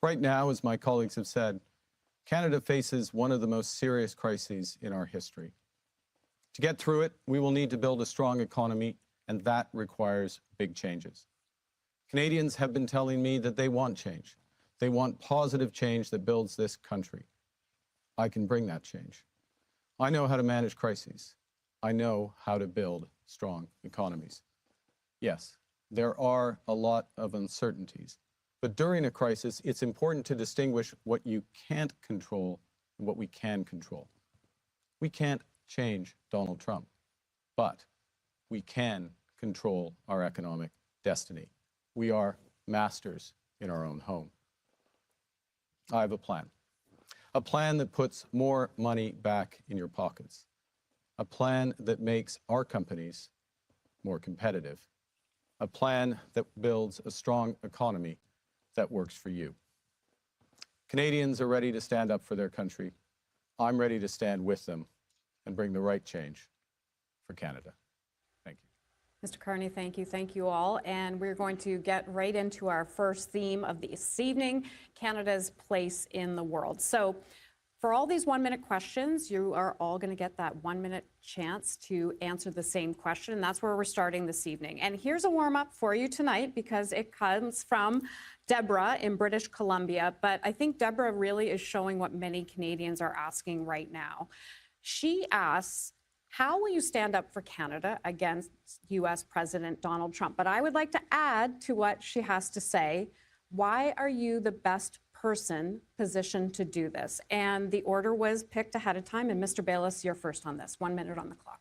Right now, as my colleagues have said, Canada faces one of the most serious crises in our history. To get through it, we will need to build a strong economy, and that requires big changes. Canadians have been telling me that they want change. They want positive change that builds this country. I can bring that change. I know how to manage crises. I know how to build strong economies. Yes, there are a lot of uncertainties, but during a crisis, it's important to distinguish what you can't control and what we can control. We can't change Donald Trump, but we can control our economic destiny. We are masters in our own home. I have a plan that puts more money back in your pockets, a plan that makes our companies more competitive, a plan that builds a strong economy that works for you. Canadians are ready to stand up for their country. I'm ready to stand with them and bring the right change for Canada. Thank you. Mr. Carney, thank you. Thank you all. And we're going to get right into our first theme of this evening, Canada's place in the world. So for all these one-minute questions, you are all going to get that one-minute chance to answer the same question. And that's where we're starting this evening. And here's a warm-up for you tonight because it comes from Deborah in British Columbia. But I think Deborah really is showing what many Canadians are asking right now. She asks, how will you stand up for Canada against U.S. President Donald Trump? But I would like to add to what she has to say, why are you the best person positioned to do this? And the order was picked ahead of time. And Mr. Baylis, you're first on this. 1 minute on the clock.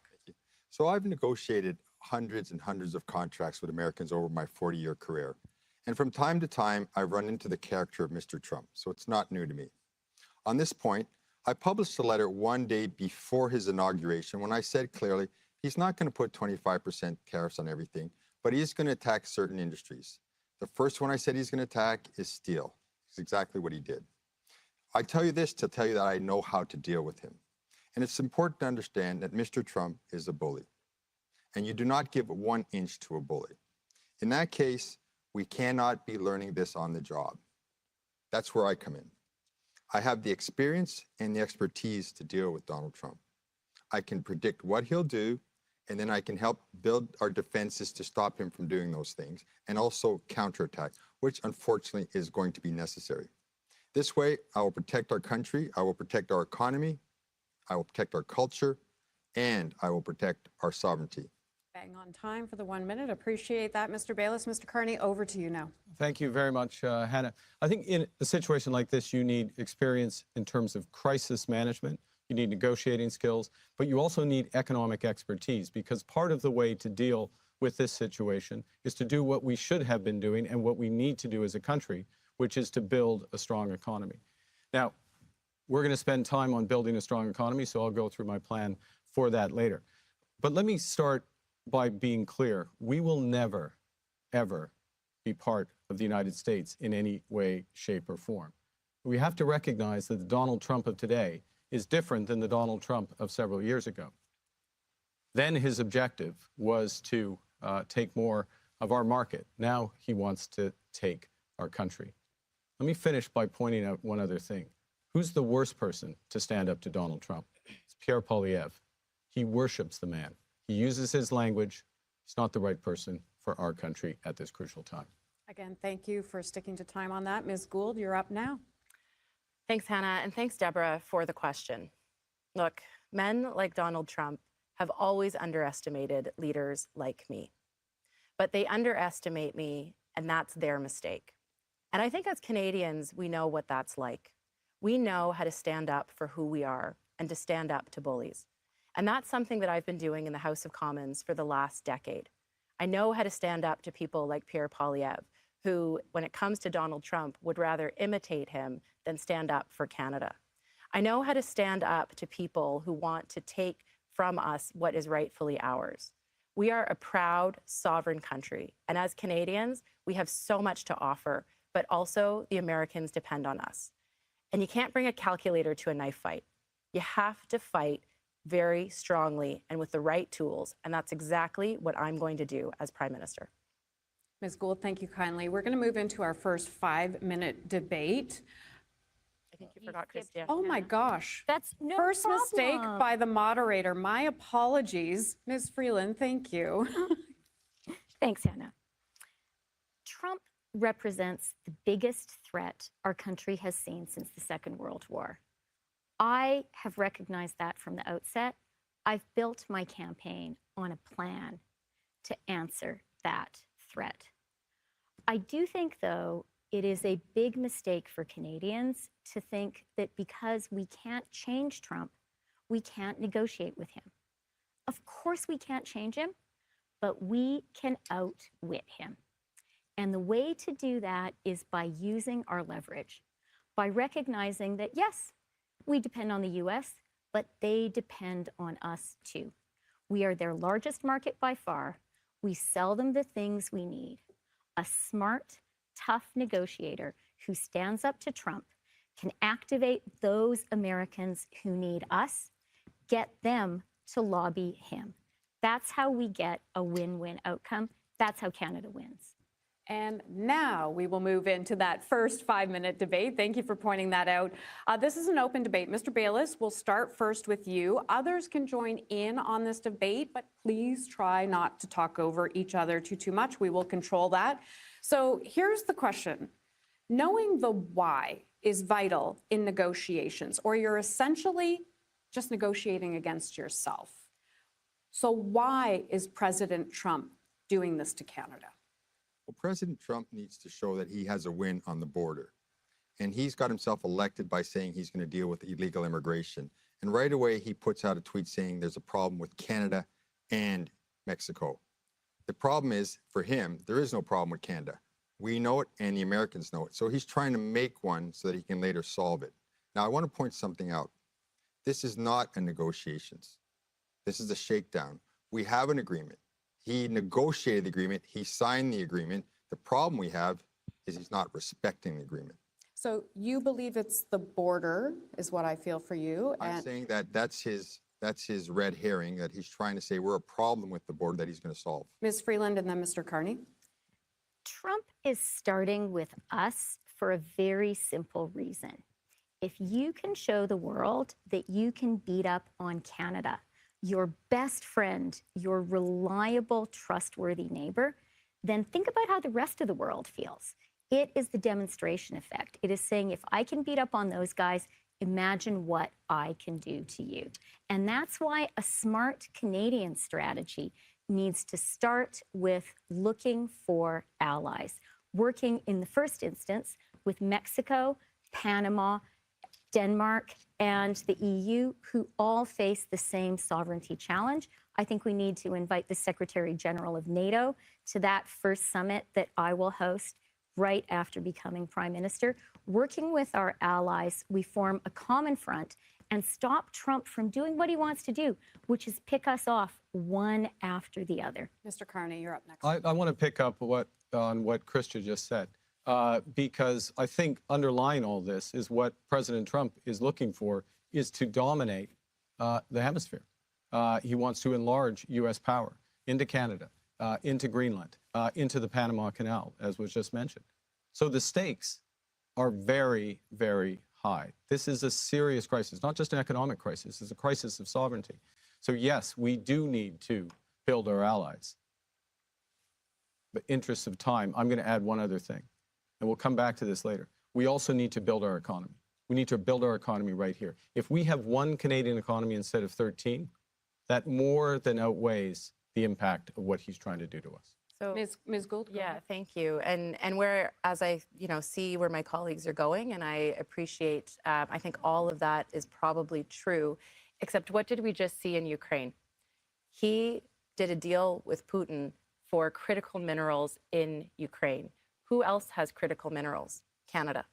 So I've negotiated hundreds and hundreds of contracts with Americans over my 40-year career. And from time to time, I run into the character of Mr. Trump. So it's not new to me. On this point, I published a letter one day before his inauguration when I said clearly he's not going to put 25% tariffs on everything, but he's going to attack certain industries. The first one I said he's going to attack is steel. It's exactly what he did. I tell you this to tell you that I know how to deal with him. And it's important to understand that Mr. Trump is a bully. And you do not give 1 inch to a bully. In that case, we cannot be learning this on the job. That's where I come in. I have the experience and the expertise to deal with Donald Trump. I can predict what he'll do, and then I can help build our defenses to stop him from doing those things, and also counterattack, which unfortunately is going to be necessary. This way, I will protect our country, I will protect our economy, I will protect our culture, and I will protect our sovereignty. Bang on time for the 1 minute. Appreciate that, Mr. Baylis. Mr. Carney, over to you now. Thank you very much, Hannah. I think in a situation like this, you need experience in terms of crisis management. You need negotiating skills, but you also need economic expertise, because part of the way to deal with this situation is to do what we should have been doing and what we need to do as a country, which is to build a strong economy. Now, we're going to spend time on building a strong economy, so I'll go through my plan for that later. But let me start by being clear. We will never, ever be part of the United States in any way, shape, or form. We have to recognize that the Donald Trump of today is different than the Donald Trump of several years ago. Then his objective was to take more of our market. Now he wants to take our country. Let me finish by pointing out one other thing. Who's the worst person to stand up to Donald Trump? It's Pierre Poilievre. He worships the man. He uses his language. He's not the right person for our country at this crucial time. Again, thank you for sticking to time on that. Ms. Gould, you're up now. Thanks, Hannah, and thanks, Deborah, for the question. Look, men like Donald Trump have always underestimated leaders like me. But they underestimate me, and that's their mistake. And I think as Canadians, we know what that's like. We know how to stand up for who we are and to stand up to bullies. And that's something that I've been doing in the House of Commons for the last decade. I know how to stand up to people like Pierre Poilievre, who, when it comes to Donald Trump, would rather imitate him than stand up for Canada. I know how to stand up to people who want to take from us what is rightfully ours. We are a proud, sovereign country, and as Canadians, we have so much to offer, but also the Americans depend on us. And you can't bring a calculator to a knife fight. You have to fight very strongly and with the right tools, and that's exactly what I'm going to do as Prime Minister. Ms. Gould, thank you kindly. We're going to move into our first 5-minute debate. I think you forgot Christia. Oh my gosh. That's no First problem. mistake by the moderator. My apologies. Ms. Freeland, thank you. Thanks, Hannah. Trump represents the biggest threat our country has seen since the Second World War. I have recognized that from the outset. I've built my campaign on a plan to answer that threat. I do think, though, it is a big mistake for Canadians to think that because we can't change Trump, we can't negotiate with him. Of course we can't change him, but we can outwit him. And the way to do that is by using our leverage, by recognizing that, yes, we depend on the US, but they depend on us too. We are their largest market by far. We sell them the things we need. A smart, tough negotiator who stands up to Trump can activate those Americans who need us, get them to lobby him. That's how we get a win-win outcome. That's how Canada wins. And now we will move into that first 5-minute debate. Thank you for pointing that out. This is an open debate. Mr. Baylis, we'll start first with you. Others can join in on this debate, but please try not to talk over each other too much. We will control that. So here's the question. Knowing the why is vital in negotiations, or you're essentially just negotiating against yourself. So why is President Trump doing this to Canada? Well, President Trump needs to show that he has a win on the border. And he's got himself elected by saying he's going to deal with illegal immigration. And right away, he puts out a tweet saying there's a problem with Canada and Mexico. The problem is, for him, there is no problem with Canada. We know it, and the Americans know it. So he's trying to make one so that he can later solve it. Now, I want to point something out. This is not a negotiations. This is a shakedown. We have an agreement. He negotiated the agreement. He signed the agreement. The problem we have is he's not respecting the agreement. So you believe it's the border, is what I feel for you. I'm saying that that's his red herring, that he's trying to say we're a problem with the border that he's going to solve. Ms. Freeland and then Mr. Carney. Trump is starting with us for a very simple reason. If you can show the world that you can beat up on Canada, your best friend, your reliable, trustworthy neighbor, then think about how the rest of the world feels. It is the demonstration effect. It is saying, if I can beat up on those guys, imagine what I can do to you. And that's why a smart Canadian strategy needs to start with looking for allies, working in the first instance with Mexico, Panama, Denmark, and the EU, who all face the same sovereignty challenge. I think we need to invite the Secretary General of NATO to that first summit that I will host right after becoming Prime Minister. Working with our allies, we form a common front and stop Trump from doing what he wants to do, which is pick us off one after the other. Mr. Carney, you're up next. I want to pick up on what Christia just said, because I think underlying all this is what President Trump is looking for is to dominate the hemisphere. He wants to enlarge U.S. power into Canada, into Greenland, into the Panama Canal, as was just mentioned. So the stakes are very, very high. This is a serious crisis, not just an economic crisis, it's a crisis of sovereignty. So yes, we do need to build our allies. But interests of time, I'm going to add one other thing, and we'll come back to this later. We also need to build our economy. We need to build our economy right here. If we have one Canadian economy instead of 13, that more than outweighs the impact of what he's trying to do to us. So, Ms. Gould? go yeah, ahead. thank you. And where, as I see where my colleagues are going, and I appreciate, I think all of that is probably true, except what did we just see in Ukraine? He did a deal with Putin for critical minerals in Ukraine. Who else has critical minerals? Canada.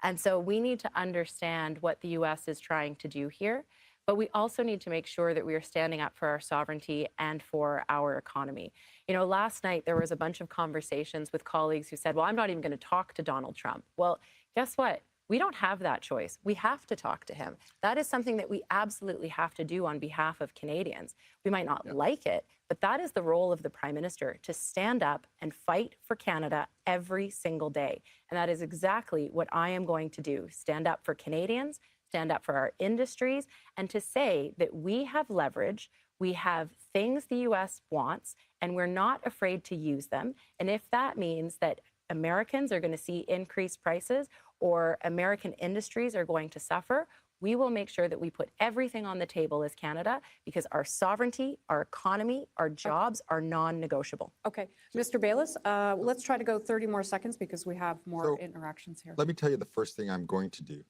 And so we need to understand what the US is trying to do here, but we also need to make sure that we are standing up for our sovereignty and for our economy. You know, last night there was a bunch of conversations with colleagues who said, well, I'm not even going to talk to Donald Trump. Well, guess what? We don't have that choice. We have to talk to him. That is something that we absolutely have to do on behalf of Canadians. We might not like it, but that is the role of the Prime Minister, to stand up and fight for Canada every single day. And that is exactly what I am going to do. Stand up for Canadians, stand up for our industries, and to say that we have leverage, we have things the US wants, and we're not afraid to use them. And if that means that Americans are going to see increased prices or American industries are going to suffer, we will make sure that we put everything on the table as Canada, because our sovereignty, our economy, our jobs are non-negotiable. Okay, Mr. Bayless, let's try to go 30 more seconds because we have more So, interactions here. Let me tell you the first thing I'm going to do.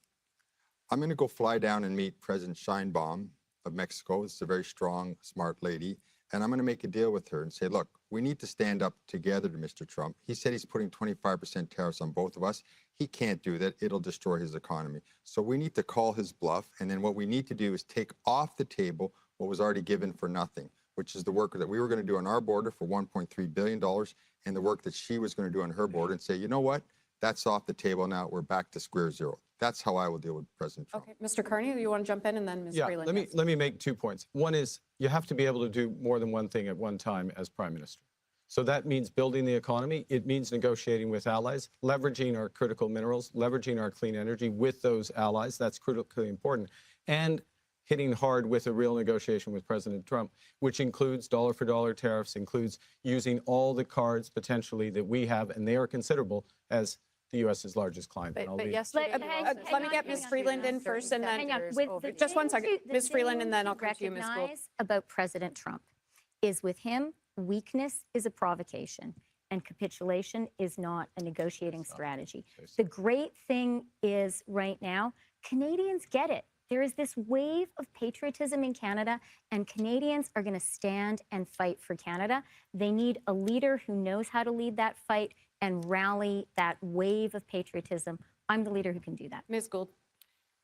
I'm going to go fly down and meet President Sheinbaum of Mexico. This is a very strong, smart lady. And I'm going to make a deal with her and say, look, we need to stand up together to Mr. Trump. He said he's putting 25% tariffs on both of us. He can't do that. It'll destroy his economy. So we need to call his bluff. And then what we need to do is take off the table what was already given for nothing, which is the work that we were going to do on our border for $1.3 billion and the work that she was going to do on her border, and say, you know what? That's off the table now. We're back to square zero. That's how I will deal with President Trump. Okay, Mr. Carney, do you want to jump in, and then Ms. Yeah, Freeland? yes. let me make 2 points. One is you have to be able to do more than one thing at one time as Prime Minister. So that means building the economy. It means negotiating with allies, leveraging our critical minerals, leveraging our clean energy with those allies. That's critically important. And hitting hard with a real negotiation with President Trump, which includes dollar-for-dollar tariffs, includes using all the cards potentially that we have, and they are considerable, as the U.S.'s largest client. And I'll But leave- yesterday, Let- you hang- also hang let me on, get hang Ms. on. Freeland in certain first, and then- Hang on. sectors With over the Just one thing second. to- the Ms. Freeland, thing and then to I'll come to you, Ms. Gould. recognize about President Trump is, with him, weakness is a provocation and capitulation is not a negotiating strategy. The great thing is right now, Canadians get it. There is this wave of patriotism in Canada, and Canadians are going to stand and fight for Canada. They need a leader who knows how to lead that fight and rally that wave of patriotism. I'm the leader who can do that. Ms. Gould.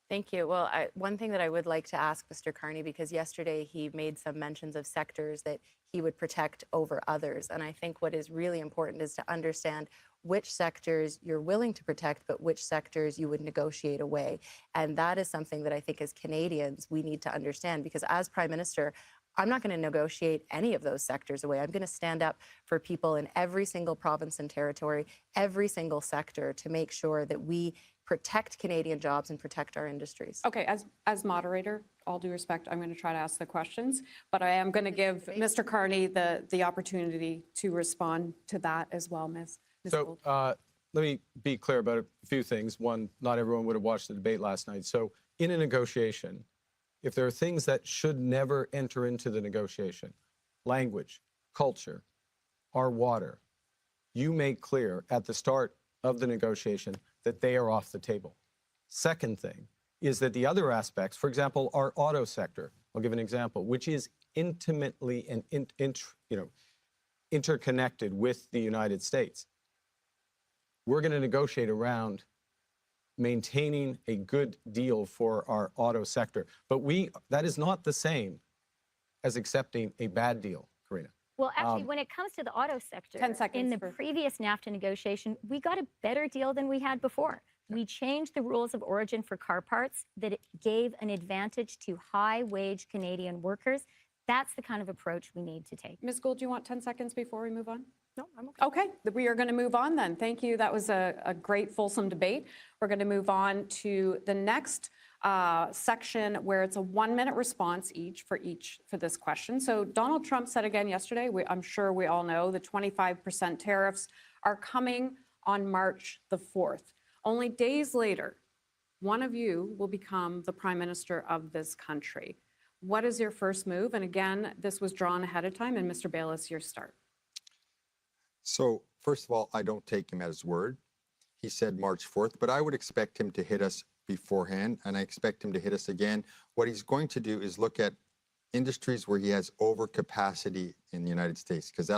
Thank you. Well, one thing that I would like to ask Mr. Carney, because yesterday he made some mentions of sectors that he would protect over others. And I think what is really important is to understand which sectors you're willing to protect, but which sectors you would negotiate away. And that is something that I think as Canadians, we need to understand, because as Prime Minister, I'm not going to negotiate any of those sectors away. I'm going to stand up for people in every single province and territory, every single sector, to make sure that we protect Canadian jobs and protect our industries. Okay, as moderator, all due respect, I'm going to try to ask the questions, but I am going to give Mr. Carney the opportunity to respond to that as well, Ms. So Gould. let me be clear about a few things. One, not everyone would have watched the debate last night. So in a negotiation, if there are things that should never enter into the negotiation, language, culture, our water, you make clear at the start of the negotiation that they are off the table. Second thing is that the other aspects, for example, our auto sector, I'll give an example, which is intimately and interconnected with the United States. We're going to negotiate around maintaining a good deal for our auto sector. But that is not the same as accepting a bad deal, Karina. Well, actually, when it comes to the auto sector, 10 seconds in the for- previous NAFTA negotiation, we got a better deal than we had before. We changed the rules of origin for car parts that it gave an advantage to high-wage Canadian workers. That's the kind of approach we need to take. Ms. Gould, do you want 10 seconds before we move on? No, I'm okay. Okay, we are going to move on then. Thank you. That was a great, fulsome debate. We're going to move on to the next section where it's a 1-minute response each for this question. So Donald Trump said again yesterday, I'm sure we all know, the 25% tariffs are coming on March the 4th. Only days later, one of you will become the Prime Minister of this country. What is your first move? And again, this was drawn ahead of time. And Mr. Bayless, your start. So first of all, I don't take him at his word. He said March 4th, but I would expect him to hit us beforehand, and I expect him to hit us again. What he's going to do is look at industries where he has overcapacity in the United States, because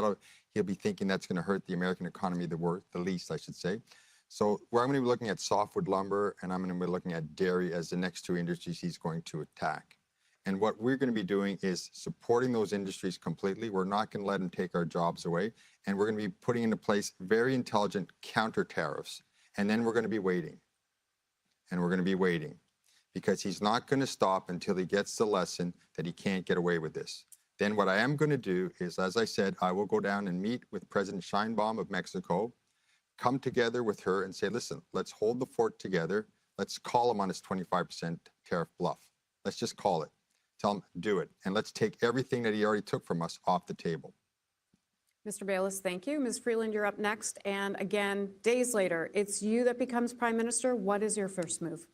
he'll be thinking that's going to hurt the American economy the least, I should say. So where I'm going to be looking at softwood lumber, and I'm going to be looking at dairy as the next two industries he's going to attack. And what we're going to be doing is supporting those industries completely. We're not going to let them take our jobs away. And we're going to be putting into place very intelligent counter tariffs. And then we're going to be waiting. and we're going to be waiting because he's not going to stop until he gets the lesson that he can't get away with this. Then what I am going to do is, as I said, I will go down and meet with President Sheinbaum of Mexico, come together with her and say, listen, let's hold the fort together. Let's call him on his 25% tariff bluff. Let's just call it. Tell him, do it. And let's take everything that he already took from us off the table. Mr. Bayless, thank you. Ms. Freeland, you're up next. And again, days later, it's you that becomes Prime Minister. What is your first move?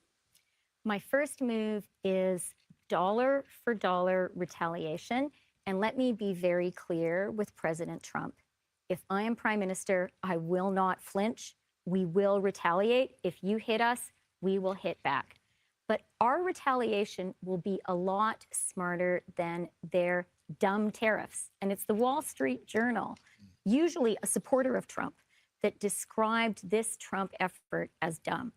My first move is dollar for dollar retaliation. And let me be very clear with President Trump. If I am Prime Minister, I will not flinch. We will retaliate. If you hit us, we will hit back. But our retaliation will be a lot smarter than their dumb tariffs. And it's the Wall Street Journal, usually a supporter of Trump, that described this Trump effort as dumb.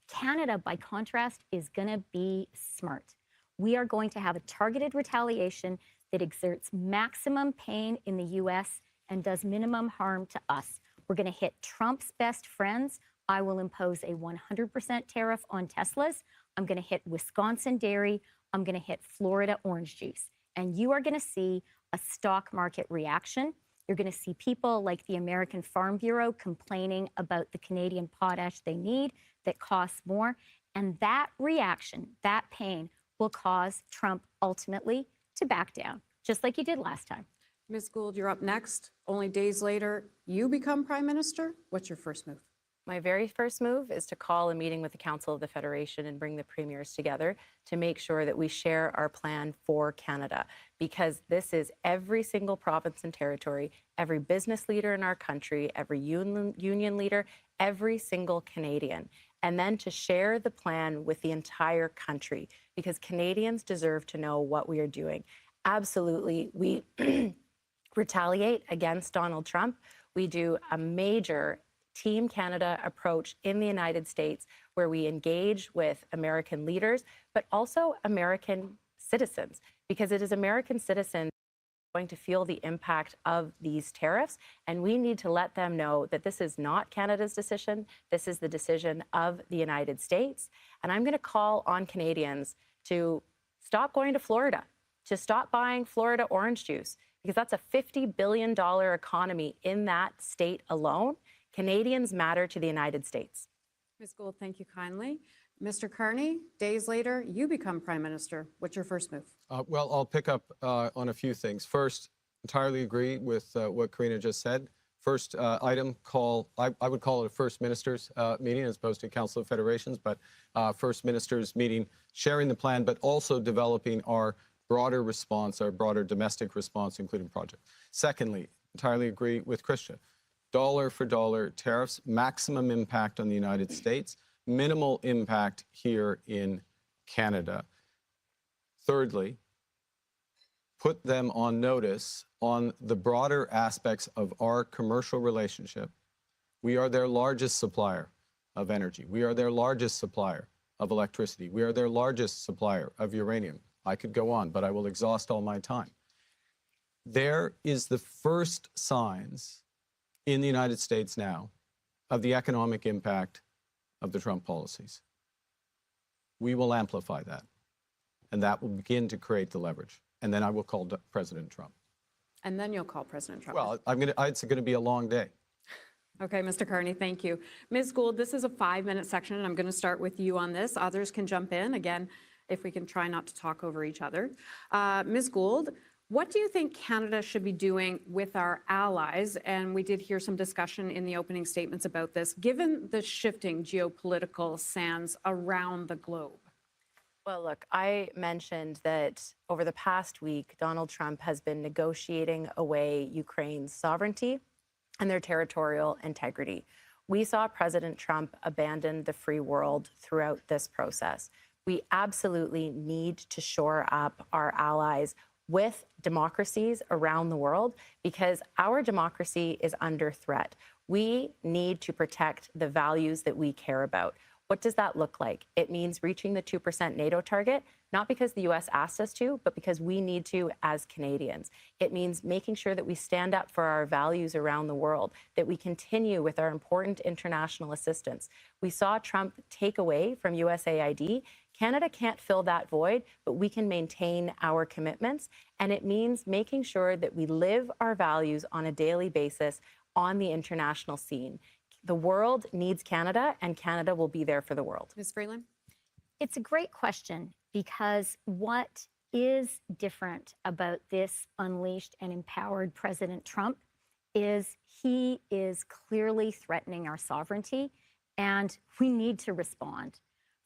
Canada, by contrast, is going to be smart. We are going to have a targeted retaliation that exerts maximum pain in the US and does minimum harm to us. We're going to hit Trump's best friends. I will impose a 100% tariff on Teslas. I'm going to hit Wisconsin dairy. I'm going to hit Florida orange juice. And you are going to see a stock market reaction. You're going to see people like the American Farm Bureau complaining about the Canadian potash they need that costs more. And that reaction, that pain, will cause Trump ultimately to back down, just like he did last time. Ms. Gould, you're up next. Only days later, you become Prime Minister. What's your first move? My very first move is to call a meeting with the Council of the Federation and bring the premiers together to make sure that we share our plan for Canada, because this is every single province and territory, every business leader in our country, every union leader, every single Canadian, and then to share the plan with the entire country, because Canadians deserve to know what we are doing. Absolutely, we retaliate against Donald Trump. We do a major Team Canada approach in the United States where we engage with American leaders, but also American citizens, because it is American citizens going to feel the impact of these tariffs. And we need to let them know that this is not Canada's decision. This is the decision of the United States. And I'm going to call on Canadians to stop going to Florida, to stop buying Florida orange juice, because that's a $50 billion economy in that state alone. Canadians matter to the United States. Ms. Gould, thank you kindly. Mr. Carney, days later, you become Prime Minister. What's your first move? Well, I'll pick up on a few things. First, entirely agree with what Karina just said. First item, I would call it a First Ministers meeting as opposed to Council of Federations, but First Ministers meeting, sharing the plan, but also developing our broader response, our broader domestic response, including project. Secondly, entirely agree with Christian. Dollar for dollar tariffs, maximum impact on the United States, minimal impact here in Canada. Thirdly, put them on notice on the broader aspects of our commercial relationship. We are their largest supplier of energy. We are their largest supplier of electricity. We are their largest supplier of uranium. I could go on, but I will exhaust all my time. There is the first signs in the United States now of the economic impact of the Trump policies. We will amplify that, and that will begin to create the leverage. And then I will call President Trump. And then you'll call President Trump. Well, it's going to be a long day. Okay, Mr. Carney, thank you. Ms. Gould, this is a 5-minute section, and I'm going to start with you on this. Others can jump in, again, if we can try not to talk over each other. Ms. Gould, what do you think Canada should be doing with our allies? And we did hear some discussion in the opening statements about this, given the shifting geopolitical sands around the globe. Well, look, I mentioned that over the past week, Donald Trump has been negotiating away Ukraine's sovereignty and their territorial integrity. We saw President Trump abandon the free world throughout this process. We absolutely need to shore up our allies with democracies around the world, because our democracy is under threat. We need to protect the values that we care about. What does that look like? It means reaching the 2% NATO target, not because the US asked us to, but because we need to as Canadians. It means making sure that we stand up for our values around the world, that we continue with our important international assistance. We saw Trump take away from USAID. Canada can't fill that void, but we can maintain our commitments. And it means making sure that we live our values on a daily basis on the international scene. The world needs Canada, and Canada will be there for the world. Ms. Freeland? It's a great question, because what is different about this unleashed and empowered President Trump is he is clearly threatening our sovereignty, and we need to respond.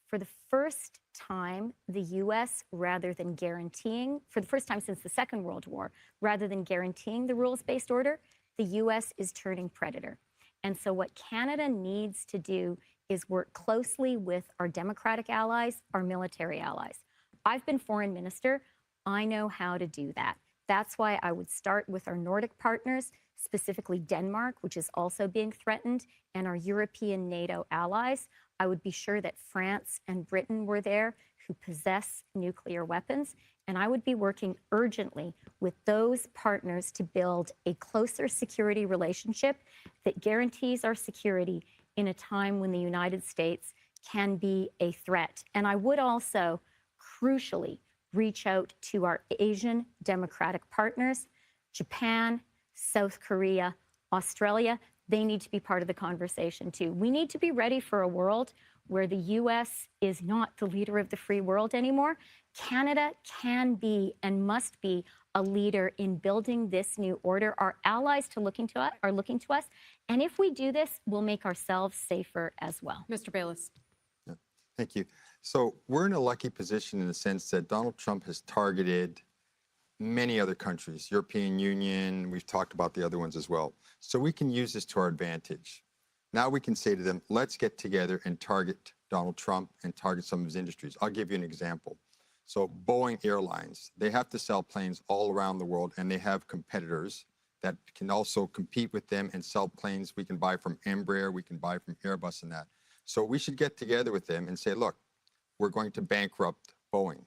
For the first time, the US, rather than guaranteeing, for the first time since the Second World War, rather than guaranteeing the rules-based order, the US is turning predator. And so what Canada needs to do is work closely with our democratic allies, our military allies. I've been foreign minister. I know how to do that. That's why I would start with our Nordic partners, specifically Denmark, which is also being threatened, and our European NATO allies. I would be sure that France and Britain were there, who possess nuclear weapons. And I would be working urgently with those partners to build a closer security relationship that guarantees our security in a time when the United States can be a threat. And I would also, crucially, reach out to our Asian democratic partners, Japan, South Korea, Australia. They need to be part of the conversation too. We need to be ready for a world where the US is not the leader of the free world anymore. Canada can be and must be a leader in building this new order. Our allies are looking to us. And if we do this, we'll make ourselves safer as well. Mr. Bayless? Yeah, thank you. So we're in a lucky position in the sense that Donald Trump has targeted many other countries, European Union, we've talked about the other ones as well. So we can use this to our advantage. Now we can say to them, let's get together and target Donald Trump and target some of his industries. I'll give you an example. So Boeing Airlines, they have to sell planes all around the world, and they have competitors that can also compete with them and sell planes we can buy from Embraer, we can buy from Airbus and that. So we should get together with them and say, look, we're going to bankrupt Boeing.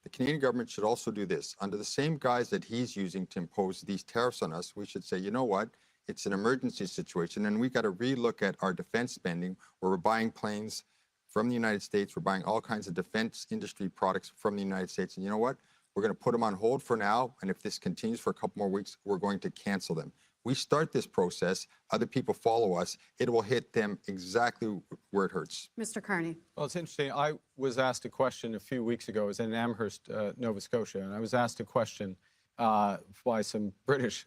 The Canadian government should also do this. Under the same guise that he's using to impose these tariffs on us, we should say, you know what? It's an emergency situation, and we've got to relook at our defense spending, where we're buying planes from the United States. We're buying all kinds of defense industry products from the United States. And you know what? We're going to put them on hold for now. And if this continues for a couple more weeks, we're going to cancel them. We start this process, other people follow us, it will hit them exactly where it hurts. Mr. Carney? Well, it's interesting. I was asked a question a few weeks ago. I was in Amherst, Nova Scotia, and I was asked a question by some British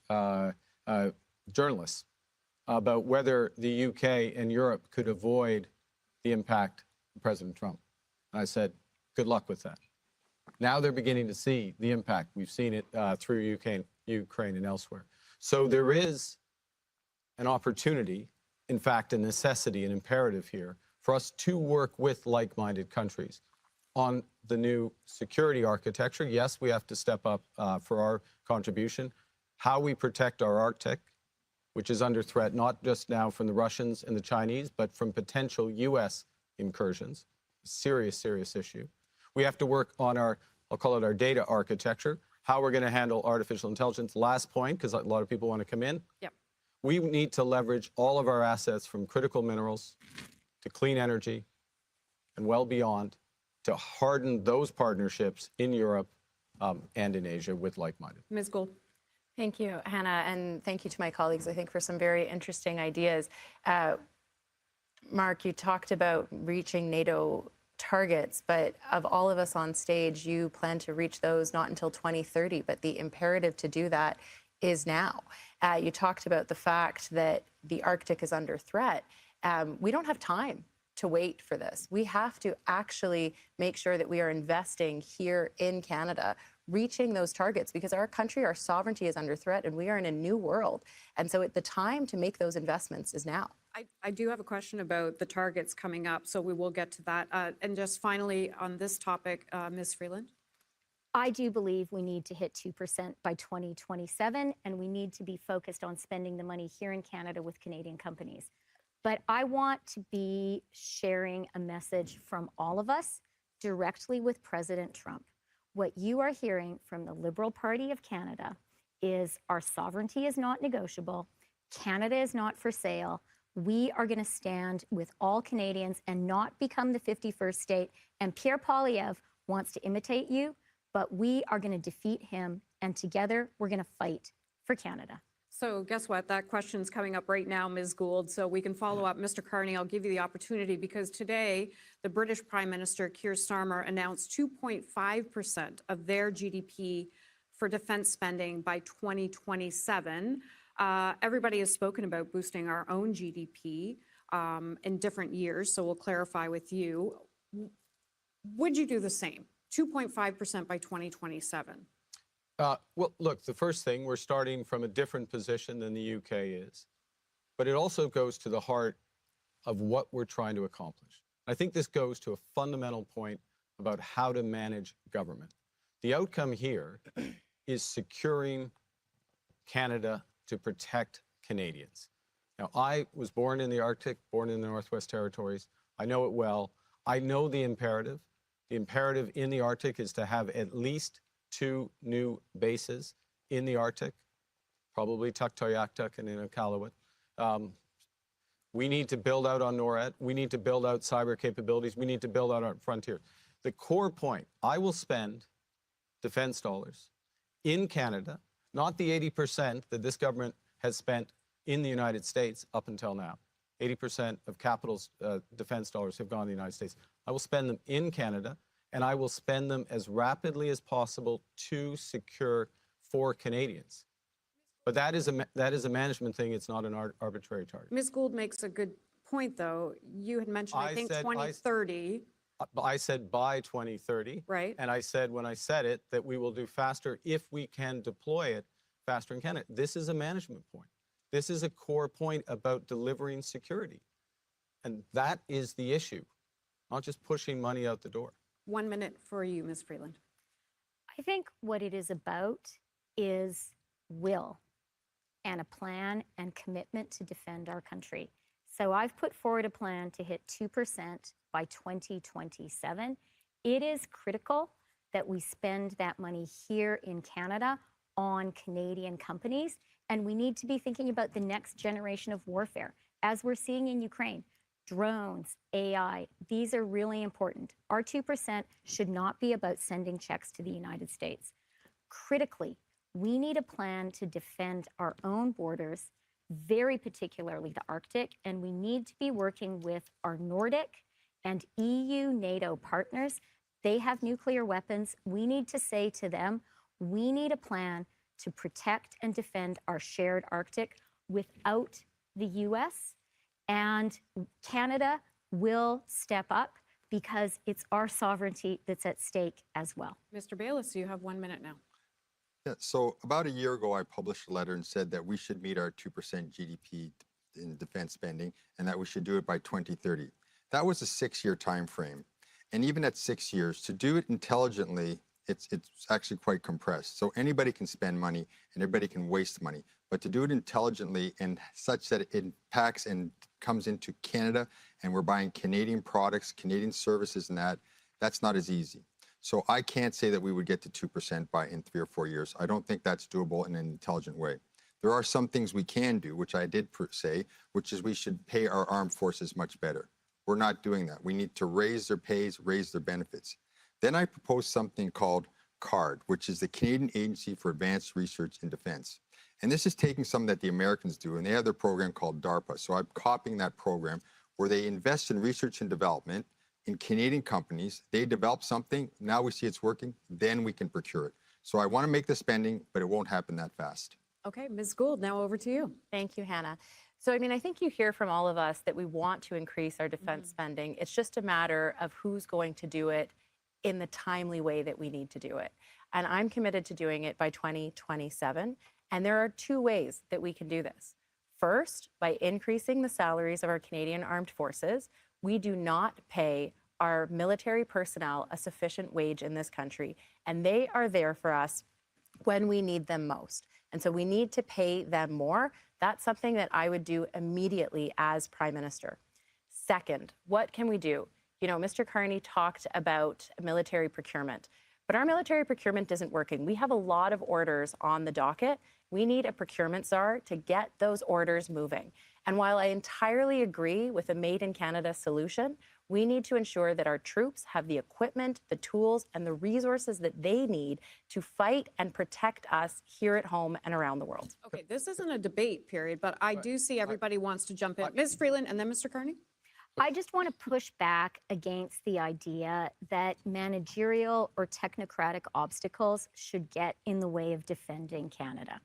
journalists about whether the UK and Europe could avoid the impact of President Trump. And I said, good luck with that. Now they're beginning to see the impact. We've seen it through Ukraine and elsewhere. So there is an opportunity, in fact, a necessity, an imperative here for us to work with like-minded countries on the new security architecture. Yes, we have to step up for our contribution. How we protect our Arctic, which is under threat not just now from the Russians and the Chinese, but from potential US incursions. Serious, serious issue. We have to work on our, I'll call it our data architecture, how we're going to handle artificial intelligence. Last point, because a lot of people want to come in. Yep. We need to leverage all of our assets, from critical minerals to clean energy and well beyond, to harden those partnerships in Europe and in Asia with like-minded. Ms. Gould? Thank you, Hannah, and thank you to my colleagues, I think, for some very interesting ideas. Mark, you talked about reaching NATO targets, but of all of us on stage, you plan to reach those not until 2030, but the imperative to do that is now. You talked about the fact that the Arctic is under threat. We don't have time to wait for this. We have to actually make sure that we are investing here in Canada, reaching those targets, because our country, our sovereignty is under threat, and we are in a new world. And so the time to make those investments is now. I do have a question about the targets coming up, so we will get to that. And just finally on this topic, Ms. Freeland? I do believe we need to hit 2% by 2027, and we need to be focused on spending the money here in Canada with Canadian companies. But I want to be sharing a message from all of us directly with President Trump. What you are hearing from the Liberal Party of Canada is our sovereignty is not negotiable. Canada is not for sale. We are going to stand with all Canadians and not become the 51st state. And Pierre Poilievre wants to imitate you, but we are going to defeat him. And together, we're going to fight for Canada. So guess what? That question's coming up right now, Ms. Gould, so we can follow up. Mr. Carney, I'll give you the opportunity because today the British Prime Minister Keir Starmer announced 2.5% of their GDP for defense spending by 2027. Everybody has spoken about boosting our own GDP in different years, so we'll clarify with you. Would you do the same? 2.5% by 2027? Well, look, the first thing, we're starting from a different position than the UK is, but it also goes to the heart of what we're trying to accomplish. I think this goes to a fundamental point about how to manage government. The outcome here is securing Canada to protect Canadians. Now, I was born in the Arctic, born in the Northwest Territories. I know it well. I know the imperative. The imperative in the Arctic is to have at least 2 new bases in the Arctic, probably Tuktoyaktuk and Iqaluit. We need to build out on NORAD. We need to build out cyber capabilities. We need to build out our frontier. The core point, I will spend defense dollars in Canada, not the 80% that this government has spent in the United States up until now. 80% of capital's defense dollars have gone to the United States. I will spend them in Canada, and I will spend them as rapidly as possible to secure for Canadians. But that is a management thing. It's not an arbitrary target. Ms. Gould makes a good point, though. You had mentioned, I think, 2030. I said by 2030. Right. And I said, when I said it, that we will do faster if we can deploy it faster in Canada. This is a management point. This is a core point about delivering security. And that is the issue, not just pushing money out the door. 1 minute for you, Ms. Freeland. I think what it is about is will and a plan and commitment to defend our country. So I've put forward a plan to hit 2% by 2027. It is critical that we spend that money here in Canada on Canadian companies, and we need to be thinking about the next generation of warfare, as we're seeing in Ukraine. Drones, AI, these are really important. Our 2% should not be about sending checks to the United States. Critically, we need a plan to defend our own borders, very particularly the Arctic, and we need to be working with our Nordic and EU, NATO partners. They have nuclear weapons. We need to say to them, we need a plan to protect and defend our shared Arctic without the US. And Canada will step up because it's our sovereignty that's at stake as well. Mr. Bayless, you have 1 minute now. Yeah, so about a year ago, I published a letter and said that we should meet our 2% GDP in defense spending and that we should do it by 2030. That was a 6-year time frame. And even at 6 years, to do it intelligently, it's actually quite compressed. So anybody can spend money and everybody can waste money. But to do it intelligently and such that it impacts and comes into Canada and we're buying Canadian products, Canadian services and that's not as easy. So I can't say that we would get to 2% in 3 or 4 years. I don't think that's doable in an intelligent way. There are some things we can do, which I did say, which is we should pay our armed forces much better. We're not doing that. We need to raise their pays, raise their benefits. Then I proposed something called CARD, which is the Canadian Agency for Advanced Research in Defense. And this is taking something that the Americans do, and they have their program called DARPA. So I'm copying that program where they invest in research and development in Canadian companies. They develop something, now we see it's working, then we can procure it. So I want to make the spending, but it won't happen that fast. Okay, Ms. Gould, now over to you. Thank you, Hannah. So, I mean, I think you hear from all of us that we want to increase our defense spending. It's just a matter of who's going to do it in the timely way that we need to do it. And I'm committed to doing it by 2027. And there are 2 ways that we can do this. First, by increasing the salaries of our Canadian armed forces. We do not pay our military personnel a sufficient wage in this country, and they are there for us when we need them most. And so we need to pay them more. That's something that I would do immediately as Prime Minister. Second, what can we do? You know, Mr. Carney talked about military procurement, but our military procurement isn't working. We have a lot of orders on the docket. We need a procurement czar to get those orders moving. And while I entirely agree with a Made in Canada solution, we need to ensure that our troops have the equipment, the tools, and the resources that they need to fight and protect us here at home and around the world. Okay, this isn't a debate period, but I do see everybody wants to jump in. Ms. Freeland and then Mr. Carney. I just want to push back against the idea that managerial or technocratic obstacles should get in the way of defending Canada.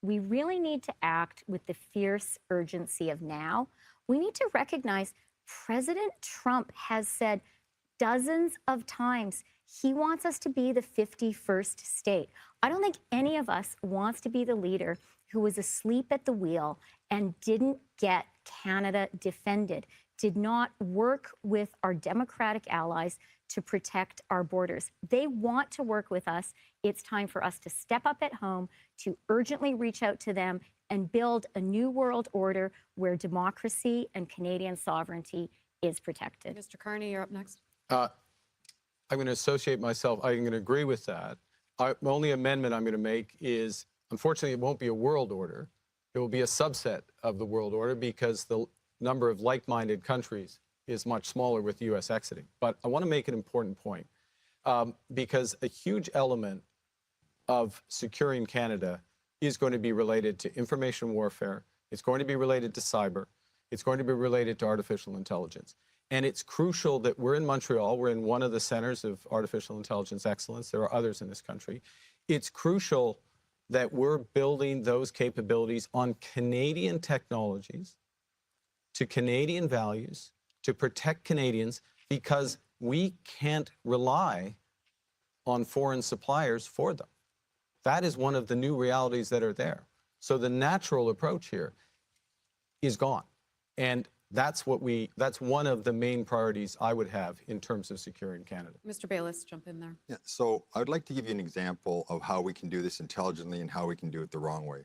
We really need to act with the fierce urgency of now. We need to recognize President Trump has said dozens of times he wants us to be the 51st state. I don't think any of us wants to be the leader who was asleep at the wheel and didn't get Canada defended, did not work with our democratic allies to protect our borders. They want to work with us. It's time for us to step up at home, to urgently reach out to them and build a new world order where democracy and Canadian sovereignty is protected. Mr. Carney, you're up next. I'm going to associate myself, I'm going to agree with that. The only amendment I'm going to make is, unfortunately, it won't be a world order. It will be a subset of the world order because the number of like-minded countries is much smaller with the U.S. exiting. But I want to make an important point because a huge element of securing Canada is going to be related to information warfare. It's going to be related to cyber. It's going to be related to artificial intelligence. And it's crucial that we're in Montreal. We're in one of the centers of artificial intelligence excellence. There are others in this country. It's crucial that we're building those capabilities on Canadian technologies, to Canadian values, to protect Canadians, because we can't rely on foreign suppliers for them. That is one of the new realities that are there. So the natural approach here is gone. And that's one of the main priorities I would have in terms of securing Canada. Mr. Bayless, jump in there. Yeah, so I would like to give you an example of how we can do this intelligently and how we can do it the wrong way.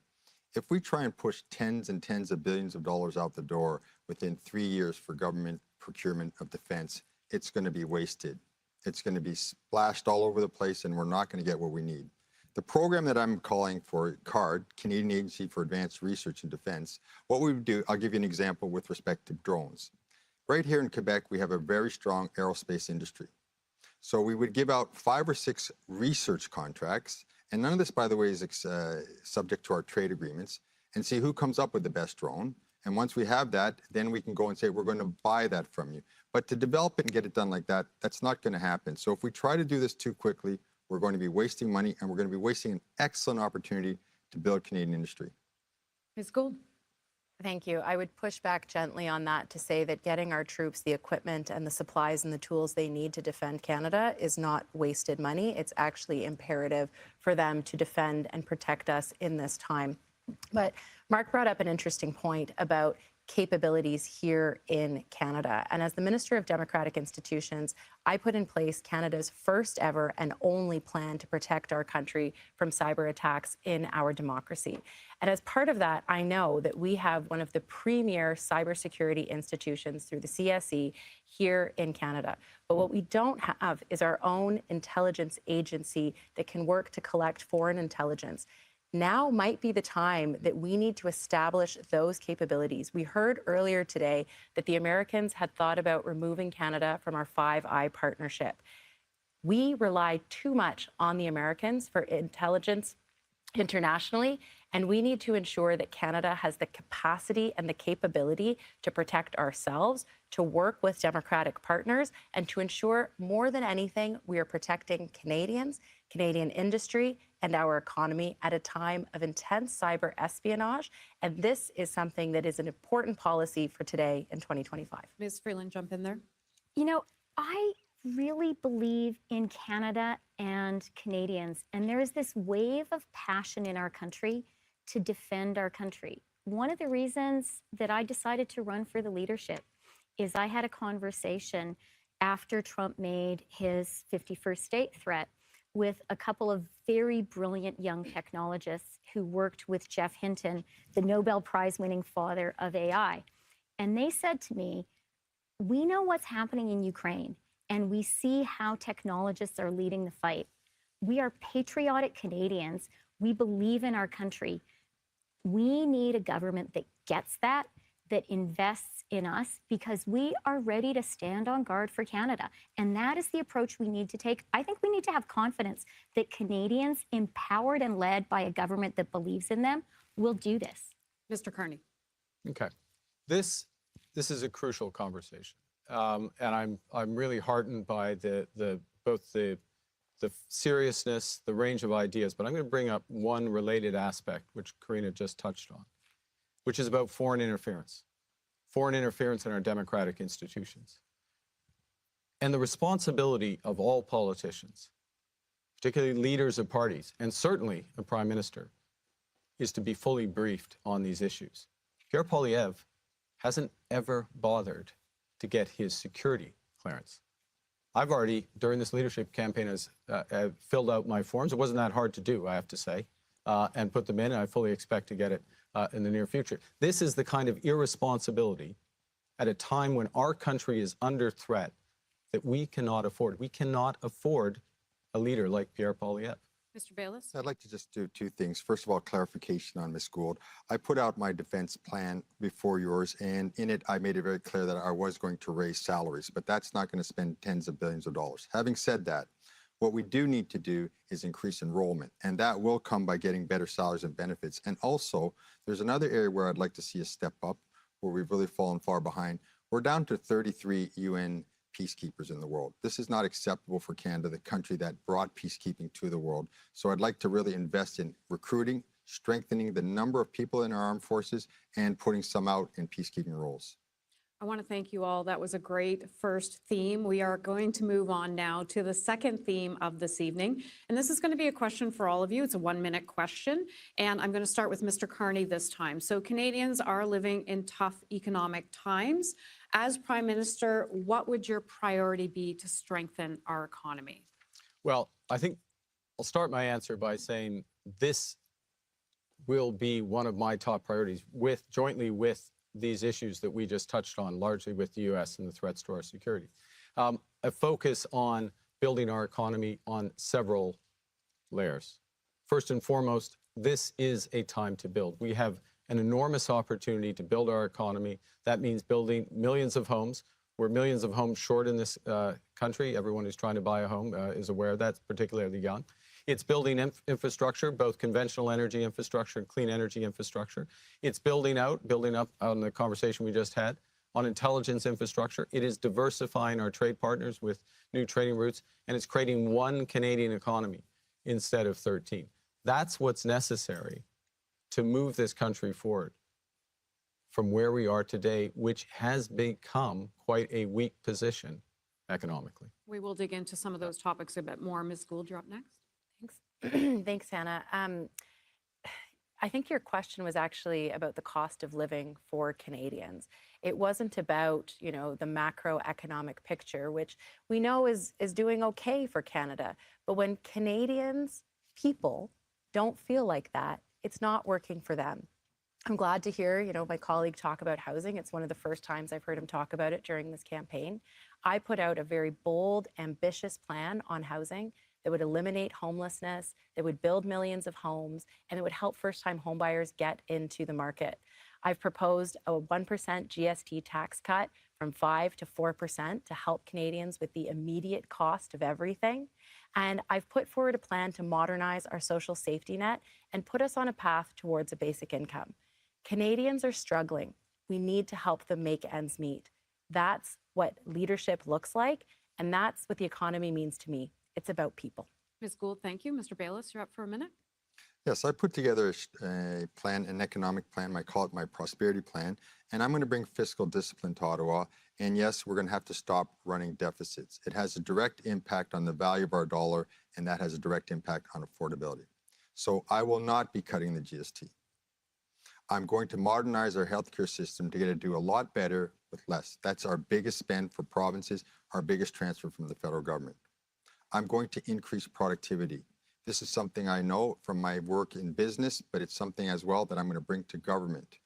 If we try and push tens and tens of billions of dollars out the door within 3 years for government procurement of defense, it's going to be wasted. It's going to be splashed all over the place, and we're not going to get what we need. The program that I'm calling for, CARD, Canadian Agency for Advanced Research and Defense, what we would do, I'll give you an example with respect to drones. Right here in Quebec, we have a very strong aerospace industry. So we would give out 5 or 6 research contracts, and none of this, by the way, is subject to our trade agreements, and see who comes up with the best drone. And once we have that, then we can go and say, we're going to buy that from you. But to develop it and get it done like that, that's not going to happen. So if we try to do this too quickly, we're going to be wasting money, and we're going to be wasting an excellent opportunity to build Canadian industry. Ms. Gould. Thank you. I would push back gently on that to say that getting our troops the equipment and the supplies and the tools they need to defend Canada is not wasted money. It's actually imperative for them to defend and protect us in this time. But Mark brought up an interesting point about capabilities here in Canada. And as the Minister of Democratic Institutions, I put in place Canada's first ever and only plan to protect our country from cyber attacks in our democracy. And as part of that, I know that we have one of the premier cybersecurity institutions through the CSE here in Canada. But what we don't have is our own intelligence agency that can work to collect foreign intelligence. Now might be the time that we need to establish those capabilities. We heard earlier today that the Americans had thought about removing Canada from our Five Eyes partnership. We rely too much on the Americans for intelligence internationally, and we need to ensure that Canada has the capacity and the capability to protect ourselves, to work with democratic partners, and to ensure more than anything, we are protecting Canadians, Canadian industry, and our economy at a time of intense cyber espionage. And this is something that is an important policy for today in 2025. Ms. Freeland, jump in there. You know, I really believe in Canada and Canadians, and there is this wave of passion in our country to defend our country. One of the reasons that I decided to run for the leadership is I had a conversation after Trump made his 51st state threat with a couple of very brilliant young technologists who worked with Jeff Hinton, the Nobel Prize winning father of AI. And they said to me, we know what's happening in Ukraine, and we see how technologists are leading the fight. We are patriotic Canadians. We believe in our country. We need a government that gets that, that invests in us, because we are ready to stand on guard for Canada. And that is the approach we need to take. I think we need to have confidence that Canadians, empowered and led by a government that believes in them, will do this. Mr. Carney. Okay. This is a crucial conversation. And I'm really heartened by both the seriousness, the range of ideas, but I'm going to bring up one related aspect, which Karina just touched on, which is about foreign interference in our democratic institutions. And the responsibility of all politicians, particularly leaders of parties, and certainly a prime minister, is to be fully briefed on these issues. Pierre Poilievre hasn't ever bothered to get his security clearance. I've already, during this leadership campaign, filled out my forms. It wasn't that hard to do, I have to say, and put them in, and I fully expect to get it in the near future. This is the kind of irresponsibility at a time when our country is under threat that we cannot afford. We cannot afford a leader like Pierre Poilievre. Mr. Bayless? I'd like to just do two things. First of all, clarification on Ms. Gould. I put out my defense plan before yours, and in it, I made it very clear that I was going to raise salaries, but that's not going to spend tens of billions of dollars. Having said that, what we do need to do is increase enrollment, and that will come by getting better salaries and benefits. And also, there's another area where I'd like to see a step up, where we've really fallen far behind. We're down to 33 UN peacekeepers in the world. This is not acceptable for Canada, the country that brought peacekeeping to the world. So I'd like to really invest in recruiting, strengthening the number of people in our armed forces, and putting some out in peacekeeping roles. I want to thank you all. That was a great first theme. We are going to move on now to the second theme of this evening. And this is going to be a question for all of you. It's a 1-minute question. And I'm going to start with Mr. Carney this time. So Canadians are living in tough economic times. As Prime Minister, what would your priority be to strengthen our economy? Well, I think I'll start my answer by saying this will be one of my top priorities, jointly with these issues that we just touched on, largely with the U.S. and the threats to our security. A focus on building our economy on several layers. First and foremost, this is a time to build. We have an enormous opportunity to build our economy. That means building millions of homes. We're millions of homes short in this country. Everyone who's trying to buy a home is aware of that, particularly the young. It's building infrastructure, both conventional energy infrastructure and clean energy infrastructure. It's building up on the conversation we just had, on intelligence infrastructure. It is diversifying our trade partners with new trading routes, and it's creating one Canadian economy instead of 13. That's what's necessary to move this country forward from where we are today, which has become quite a weak position economically. We will dig into some of those topics a bit more. Ms. Gould, you're up next. Thanks. Thanks, Hannah. I think your question was actually about the cost of living for Canadians. It wasn't about, the macroeconomic picture, which we know is doing okay for Canada. But when Canadians, people, don't feel like that, it's not working for them. I'm glad to hear, my colleague talk about housing. It's one of the first times I've heard him talk about it during this campaign. I put out a very bold, ambitious plan on housing that would eliminate homelessness, that would build millions of homes, and that would help first-time homebuyers get into the market. I've proposed a 1% GST tax cut from 5 to 4% to help Canadians with the immediate cost of everything. And I've put forward a plan to modernize our social safety net and put us on a path towards a basic income. Canadians are struggling. We need to help them make ends meet. That's what leadership looks like, and that's what the economy means to me. It's about people. Ms. Gould, thank you. Mr. Bayless, you're up for a minute. Yes, I put together a plan, an economic plan. I call it my prosperity plan. And I'm going to bring fiscal discipline to Ottawa. And yes, we're going to have to stop running deficits. It has a direct impact on the value of our dollar, and that has a direct impact on affordability. So I will not be cutting the GST. I'm going to modernize our healthcare system to get it to do a lot better with less. That's our biggest spend for provinces, our biggest transfer from the federal government. I'm going to increase productivity. This is something I know from my work in business, but it's something as well that I'm going to bring to government.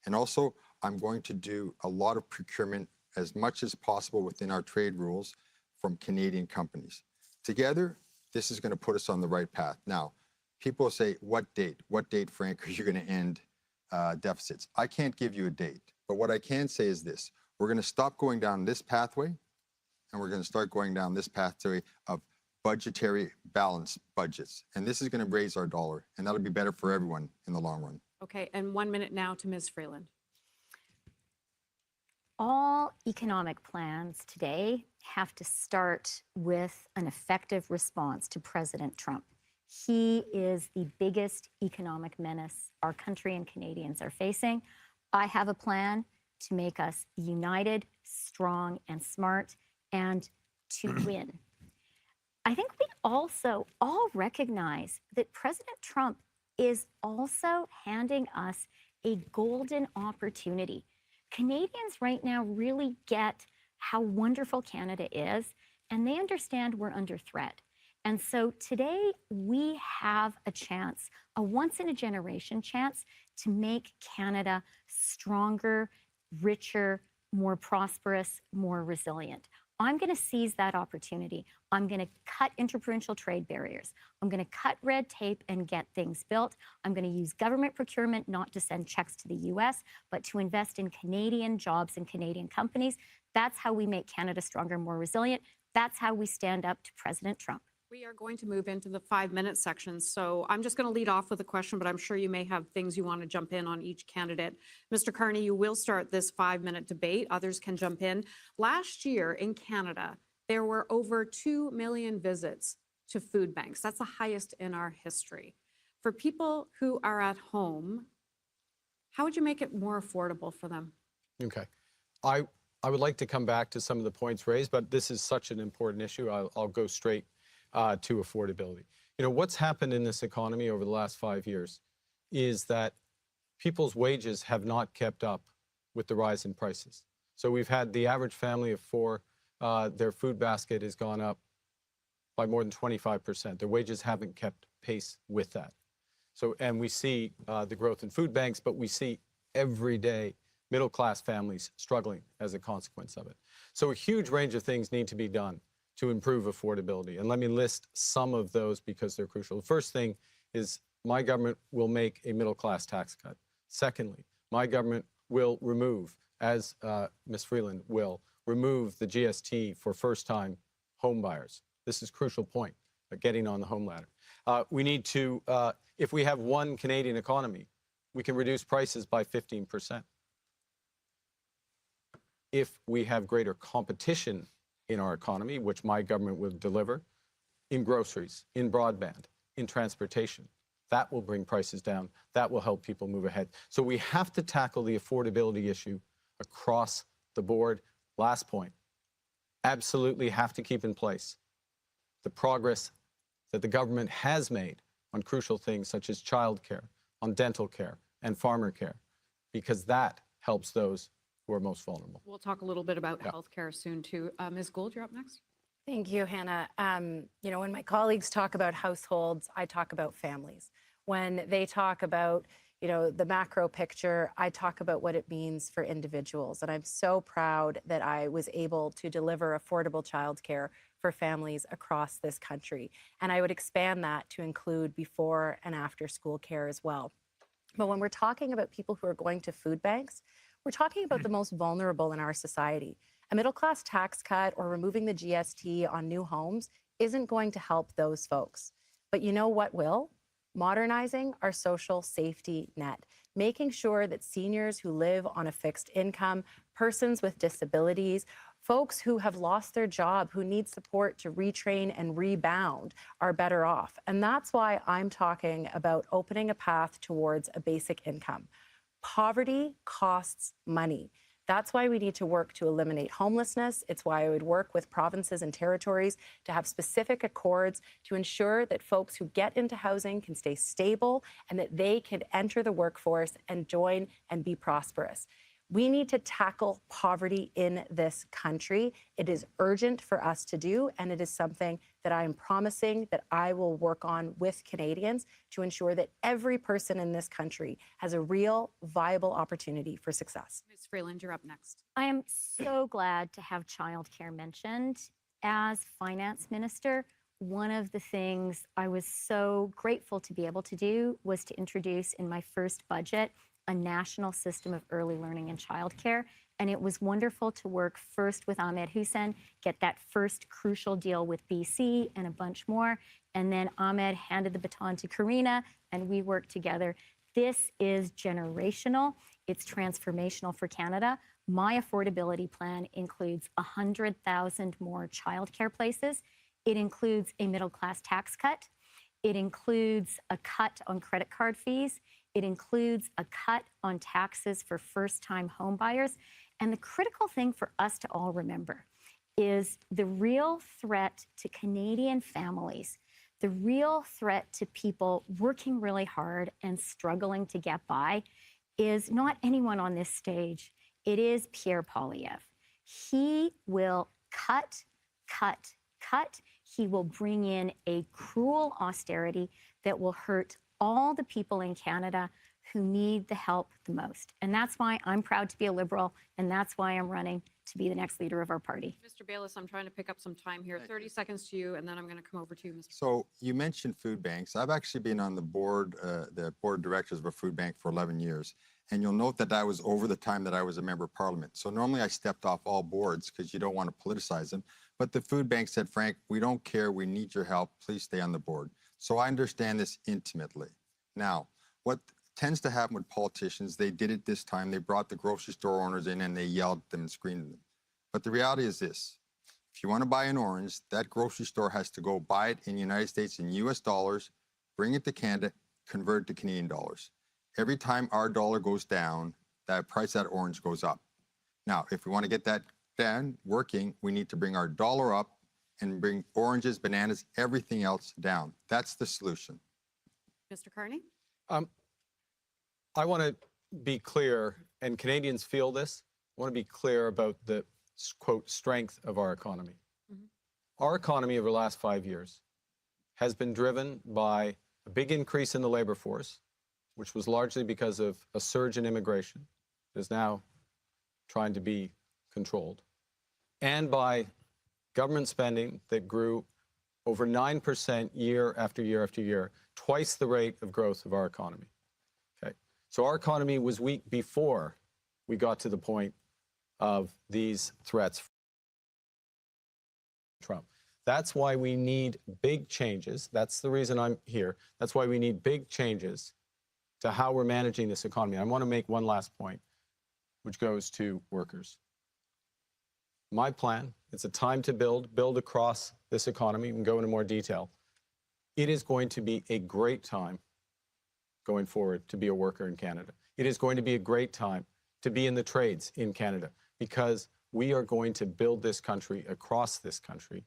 And also, I'm going to do a lot of procurement as much as possible within our trade rules from Canadian companies. Together, this is going to put us on the right path. Now, people say, what date? What date, Frank, are you going to end deficits? I can't give you a date, but what I can say is this. We're going to stop going down this pathway, and we're going to start going down this pathway of budgetary balanced budgets. And this is going to raise our dollar, and that'll be better for everyone in the long run. Okay, and 1 minute now to Ms. Freeland. All economic plans today have to start with an effective response to President Trump. He is the biggest economic menace our country and Canadians are facing. I have a plan to make us united, strong, and smart, and to win. I think we also all recognize that President Trump is also handing us a golden opportunity. Canadians right now really get how wonderful Canada is, and they understand we're under threat. And so today we have a chance, a once-in-a-generation chance, to make Canada stronger, richer, more prosperous, more resilient. I'm going to seize that opportunity. I'm going to cut interprovincial trade barriers. I'm going to cut red tape and get things built. I'm going to use government procurement not to send checks to the US, but to invest in Canadian jobs and Canadian companies. That's how we make Canada stronger, more resilient. That's how we stand up to President Trump. We are going to move into the 5-minute section. So I'm just going to lead off with a question, but I'm sure you may have things you want to jump in on each candidate. Mr. Carney, you will start this 5-minute debate. Others can jump in. Last year in Canada, there were over 2 million visits to food banks. That's the highest in our history. For people who are at home, how would you make it more affordable for them? Okay. I would like to come back to some of the points raised, but this is such an important issue. I'll go straight to affordability. You know, what's happened in this economy over the last 5 years is that people's wages have not kept up with the rise in prices. So we've had the average family of 4, their food basket has gone up by more than 25%. Their wages haven't kept pace with that. So, and we see the growth in food banks, but we see every day middle-class families struggling as a consequence of it. So a huge range of things need to be done to improve affordability. And let me list some of those because they're crucial. The first thing is my government will make a middle-class tax cut. Secondly, my government will remove, as Ms. Freeland will, remove the GST for first-time home buyers. This is a crucial point, getting on the home ladder. We need to, if we have one Canadian economy, we can reduce prices by 15%. If we have greater competition in our economy, which my government will deliver, in groceries, in broadband, in transportation, that will bring prices down. That will help people move ahead. So we have to tackle the affordability issue across the board. Last point, absolutely have to keep in place the progress that the government has made on crucial things such as childcare, on dental care, and farmer care, because that helps those who are most vulnerable. We'll talk a little bit about healthcare soon too. Ms. Gould, you're up next. Thank you, Hannah. You know, when my colleagues talk about households, I talk about families. When they talk about, you know, the macro picture, I talk about what it means for individuals. And I'm so proud that I was able to deliver affordable childcare for families across this country. And I would expand that to include before and after school care as well. But when we're talking about people who are going to food banks, we're talking about the most vulnerable in our society. A middle-class tax cut or removing the GST on new homes isn't going to help those folks. But you know what will? Modernizing our social safety net, making sure that seniors who live on a fixed income, persons with disabilities, folks who have lost their job, who need support to retrain and rebound are better off. And that's why I'm talking about opening a path towards a basic income. Poverty costs money. That's why we need to work to eliminate homelessness. It's why I would work with provinces and territories to have specific accords to ensure that folks who get into housing can stay stable and that they can enter the workforce and join and be prosperous. We need to tackle poverty in this country. It is urgent for us to do, and it is something that I am promising that I will work on with Canadians to ensure that every person in this country has a real, viable opportunity for success. Ms. Freeland, you're up next. I am so glad to have childcare mentioned. As finance minister, one of the things I was so grateful to be able to do was to introduce in my first budget a national system of early learning and childcare. And it was wonderful to work first with Ahmed Hussein, get that first crucial deal with BC and a bunch more. And then Ahmed handed the baton to Karina, and we worked together. This is generational. It's transformational for Canada. My affordability plan includes 100,000 more childcare places. It includes a middle-class tax cut. It includes a cut on credit card fees. It includes a cut on taxes for first-time home buyers. And the critical thing for us to all remember is the real threat to Canadian families, the real threat to people working really hard and struggling to get by is not anyone on this stage. It is Pierre Poilievre. He will cut, cut, cut. He will bring in a cruel austerity that will hurt all the people in Canada who need the help the most. And that's why I'm proud to be a Liberal, and that's why I'm running to be the next leader of our party. Mr. Bayless, I'm trying to pick up some time here. 30 seconds to you, and then I'm going to come over to you, Mr. So you mentioned food banks. I've actually been on the board of directors of a food bank for 11 years. And you'll note that was over the time that I was a member of parliament. So normally I stepped off all boards because you don't want to politicize them. But the food bank said, Frank, we don't care. We need your help. Please stay on the board. So I understand this intimately. Now, what tends to happen with politicians, they did it this time. They brought the grocery store owners in and they yelled at them and screamed at them. But the reality is this. If you want to buy an orange, that grocery store has to go buy it in the United States in US dollars, bring it to Canada, convert it to Canadian dollars. Every time our dollar goes down, that price of that orange goes up. Now, if we want to get that working, we need to bring our dollar up and bring oranges, bananas, everything else down. That's the solution. Mr. Carney? I want to be clear, and Canadians feel this. I want to be clear about the, quote, strength of our economy. Our economy over the last 5 years has been driven by a big increase in the labor force, which was largely because of a surge in immigration that is now trying to be controlled, and by government spending that grew over 9% year after year after year, twice the rate of growth of our economy. Okay, so our economy was weak before we got to the point of these threats from Trump. That's why we need big changes. That's the reason I'm here. That's why we need big changes to how we're managing this economy. I want to make one last point, which goes to workers. My plan, it's a time to build across this economy. We can go into more detail. It is going to be a great time going forward to be a worker in Canada. It is going to be a great time to be in the trades in Canada because we are going to build this country across this country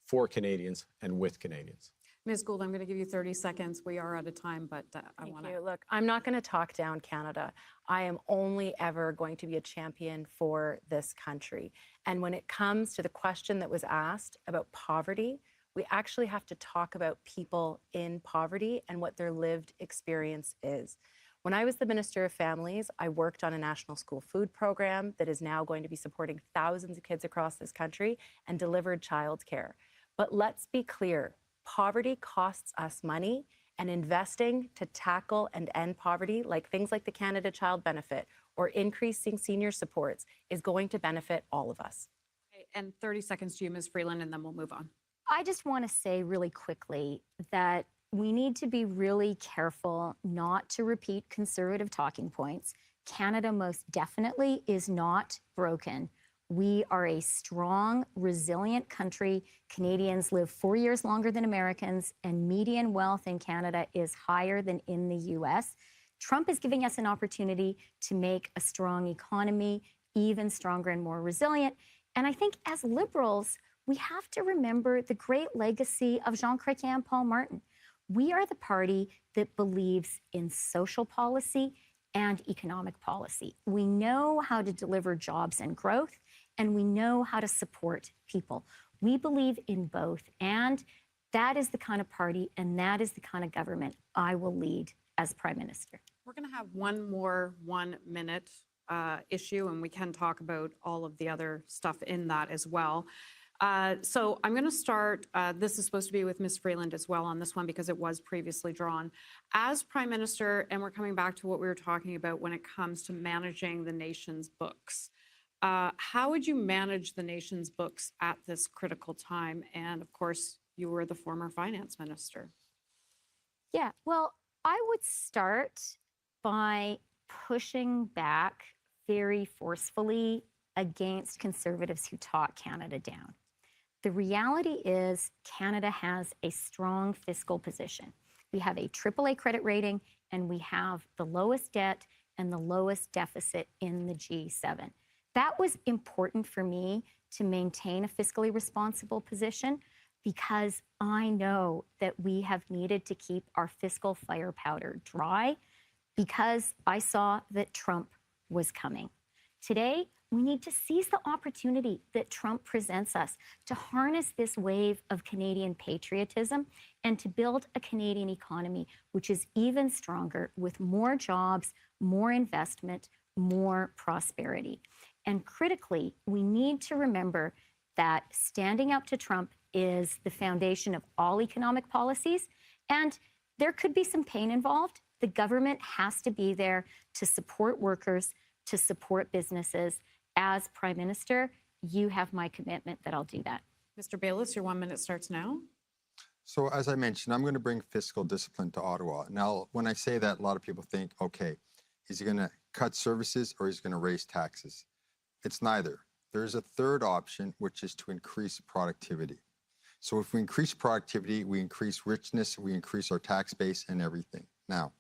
for Canadians and with Canadians. Ms. Gould, I'm going to give you 30 seconds. We are out of time, but I Thank want you. to. Look, I'm not going to talk down Canada. I am only ever going to be a champion for this country. And when it comes to the question that was asked about poverty, we actually have to talk about people in poverty and what their lived experience is. When I was the Minister of Families, I worked on a national school food program that is now going to be supporting thousands of kids across this country and delivered childcare. But let's be clear, poverty costs us money, and investing to tackle and end poverty, like things like the Canada Child Benefit or increasing senior supports, is going to benefit all of us. Okay, and 30 seconds to you, Ms. Freeland, and then we'll move on. I just want to say really quickly that we need to be really careful not to repeat conservative talking points. Canada most definitely is not broken. We are a strong, resilient country. Canadians live 4 years longer than Americans, and median wealth in Canada is higher than in the US. Trump is giving us an opportunity to make a strong economy even stronger and more resilient. And I think as Liberals, we have to remember the great legacy of Jean Chrétien and Paul Martin. We are the party that believes in social policy and economic policy. We know how to deliver jobs and growth, and we know how to support people. We believe in both, and that is the kind of party and that is the kind of government I will lead as Prime Minister. We're going to have one more 1-minute issue, and we can talk about all of the other stuff in that as well. So I'm going to start, this is supposed to be with Ms. Freeland as well on this one because it was previously drawn. As Prime Minister, and we're coming back to what we were talking about when it comes to managing the nation's books, how would you manage the nation's books at this critical time? And of course, you were the former finance minister. Yeah, well, I would start by pushing back very forcefully against Conservatives who talk Canada down. The reality is Canada has a strong fiscal position. We have a AAA credit rating, and we have the lowest debt and the lowest deficit in the G7. That was important for me to maintain a fiscally responsible position because I know that we have needed to keep our fiscal firepower dry because I saw that Trump was coming. Today, we need to seize the opportunity that Trump presents us to harness this wave of Canadian patriotism and to build a Canadian economy which is even stronger with more jobs, more investment, more prosperity. And critically, we need to remember that standing up to Trump is the foundation of all economic policies, and there could be some pain involved. The government has to be there to support workers, to support businesses. As Prime Minister, you have my commitment that I'll do that. Mr. Baylis, your 1 minute starts now. So as I mentioned, I'm going to bring fiscal discipline to Ottawa. Now, when I say that, a lot of people think, okay, is he going to cut services or is he going to raise taxes? It's neither. There's a third option, which is to increase productivity. So if we increase productivity, we increase richness, we increase our tax base and everything. Now,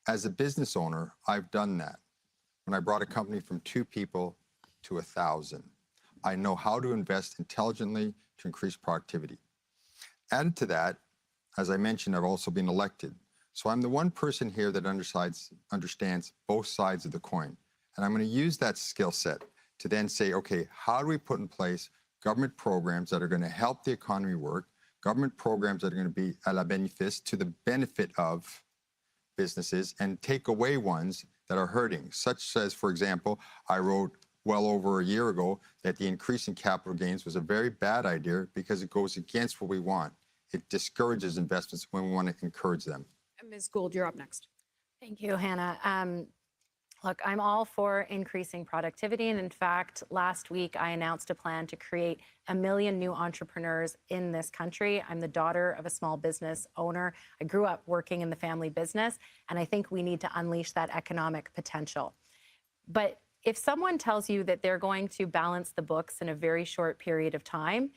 as a business owner, I've done that. When I brought a company from 2 people to 1,000, I know how to invest intelligently to increase productivity. Added to that, as I mentioned, I've also been elected. So I'm the one person here that understands both sides of the coin. And I'm going to use that skill set to then say, okay, how do we put in place government programs that are going to help the economy work, government programs that are going to be à la bénéfice, to the benefit of businesses, and take away ones that are hurting, such as, for example, I wrote well over a year ago that the increase in capital gains was a very bad idea because it goes against what we want. It discourages investments when we want to encourage them. And Ms. Gould, you're up next. Thank you, Hannah. Look, I'm all for increasing productivity. And in fact, last week, I announced a plan to create 1 million new entrepreneurs in this country. I'm the daughter of a small business owner. I grew up working in the family business, and I think we need to unleash that economic potential. But if someone tells you that they're going to balance the books in a very short period of time,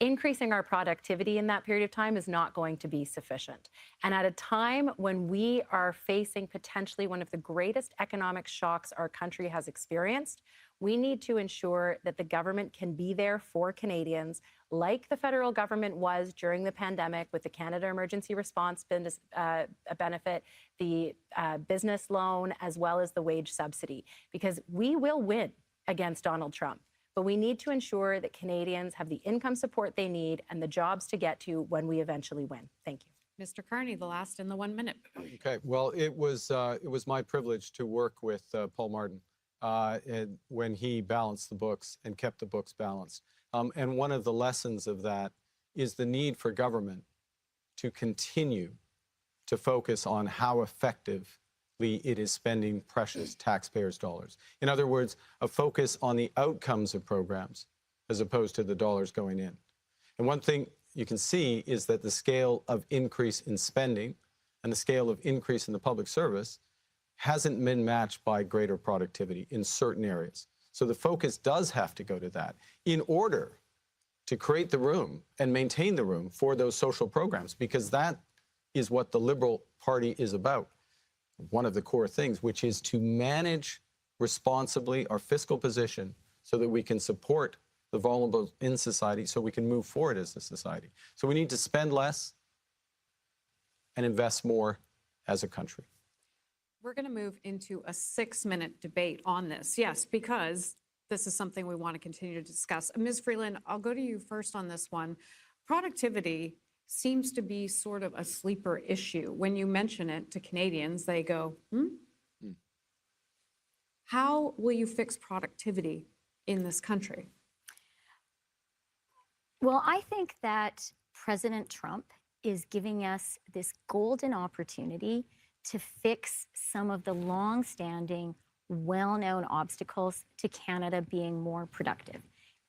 increasing our productivity in that period of time is not going to be sufficient. And at a time when we are facing potentially one of the greatest economic shocks our country has experienced, we need to ensure that the government can be there for Canadians, like the federal government was during the pandemic with the Canada Emergency Response Benefit, the business loan, as well as the wage subsidy, because we will win against Donald Trump. But we need to ensure that Canadians have the income support they need and the jobs to get to when we eventually win. Thank you. Mr. Carney, the last in the 1 minute. Okay. Well, it was my privilege to work with Paul Martin when he balanced the books and kept the books balanced. And one of the lessons of that is the need for government to continue to focus on how effective it is spending precious taxpayers' dollars. In other words, a focus on the outcomes of programs as opposed to the dollars going in. And one thing you can see is that the scale of increase in spending and the scale of increase in the public service hasn't been matched by greater productivity in certain areas. So the focus does have to go to that in order to create the room and maintain the room for those social programs, because that is what the Liberal Party is about. One of the core things, which is to manage responsibly our fiscal position so that we can support the vulnerable in society, so we can move forward as a society. So we need to spend less and invest more as a country. We're going to move into a 6-minute debate on this. Yes, because this is something we want to continue to discuss. Ms. Freeland, I'll go to you first on this one. Productivity seems to be sort of a sleeper issue. When you mention it to Canadians, they go, How will you fix productivity in this country? Well, I think that President Trump is giving us this golden opportunity to fix some of the long-standing, well-known obstacles to Canada being more productive.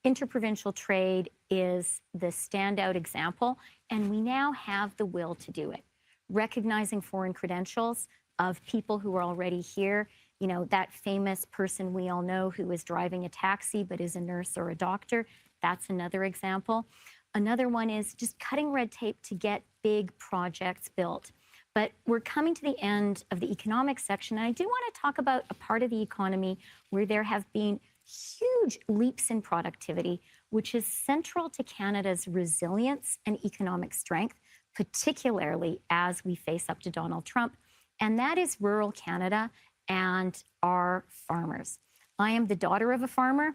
Interprovincial trade is the standout example, and we now have the will to do it. Recognizing foreign credentials of people who are already here, you know, that famous person we all know who is driving a taxi but is a nurse or a doctor, that's another example. Another one is just cutting red tape to get big projects built. But we're coming to the end of the economic section, and I do want to talk about a part of the economy where there have been huge leaps in productivity, which is central to Canada's resilience and economic strength, particularly as we face up to Donald Trump, and that is rural Canada and our farmers. I am the daughter of a farmer.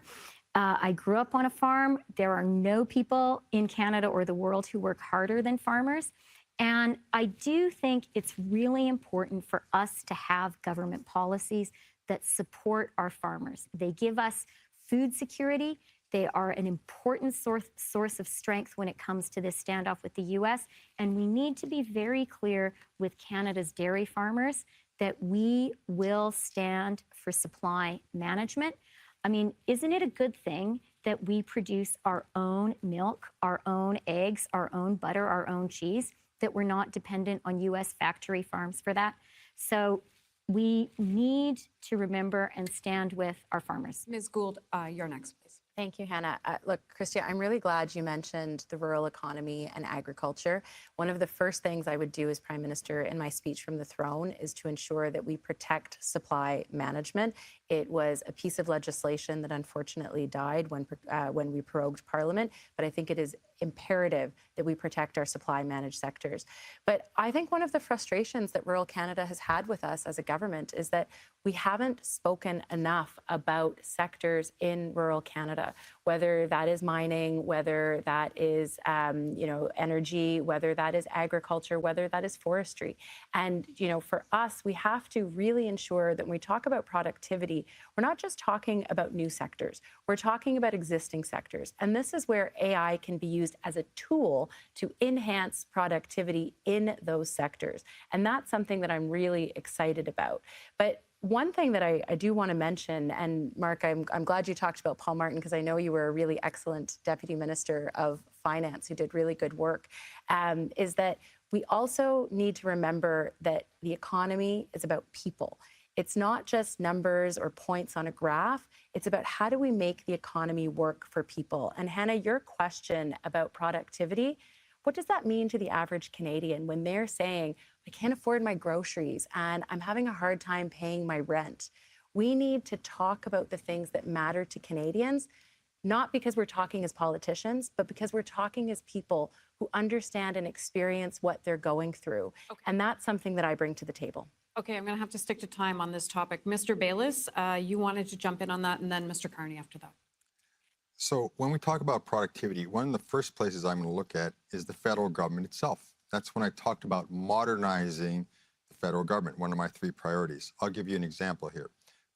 I grew up on a farm. There are no people in Canada or the world who work harder than farmers. And I do think it's really important for us to have government policies that support our farmers. They give us food security. They are an important source of strength when it comes to this standoff with the US. And we need to be very clear with Canada's dairy farmers that we will stand for supply management. I mean, isn't it a good thing that we produce our own milk, our own eggs, our own butter, our own cheese, that we're not dependent on US factory farms for that? So we need to remember and stand with our farmers. Ms. Gould, you're next, please. Thank you, Hannah. Look, Christia, I'm really glad you mentioned the rural economy and agriculture. One of the first things I would do as Prime Minister in my speech from the throne is to ensure that we protect supply management. It was a piece of legislation that unfortunately died when we prorogued Parliament, but I think it is imperative that we protect our supply managed sectors. But I think one of the frustrations that rural Canada has had with us as a government is that we haven't spoken enough about sectors in rural Canada, whether that is mining, whether that is energy, whether that is agriculture, whether that is forestry. And for us, we have to really ensure that when we talk about productivity, we're not just talking about new sectors, we're talking about existing sectors. And this is where AI can be used as a tool to enhance productivity in those sectors. And that's something that I'm really excited about. But one thing that I do want to mention, and Mark, I'm glad you talked about Paul Martin, because I know you were a really excellent Deputy Minister of Finance who did really good work, is that we also need to remember that the economy is about people. It's not just numbers or points on a graph. It's about how do we make the economy work for people. And Hannah, your question about productivity, what does that mean to the average Canadian when they're saying, I can't afford my groceries and I'm having a hard time paying my rent? We need to talk about the things that matter to Canadians, not because we're talking as politicians, but because we're talking as people who understand and experience what they're going through. Okay. And that's something that I bring to the table. Okay, I'm going to have to stick to time on this topic. Mr. Bayliss, you wanted to jump in on that, and then Mr. Carney after that. So when we talk about productivity, one of the first places I'm going to look at is the federal government itself. That's when I talked about modernizing the federal government, one of my 3 priorities. I'll give you an example here.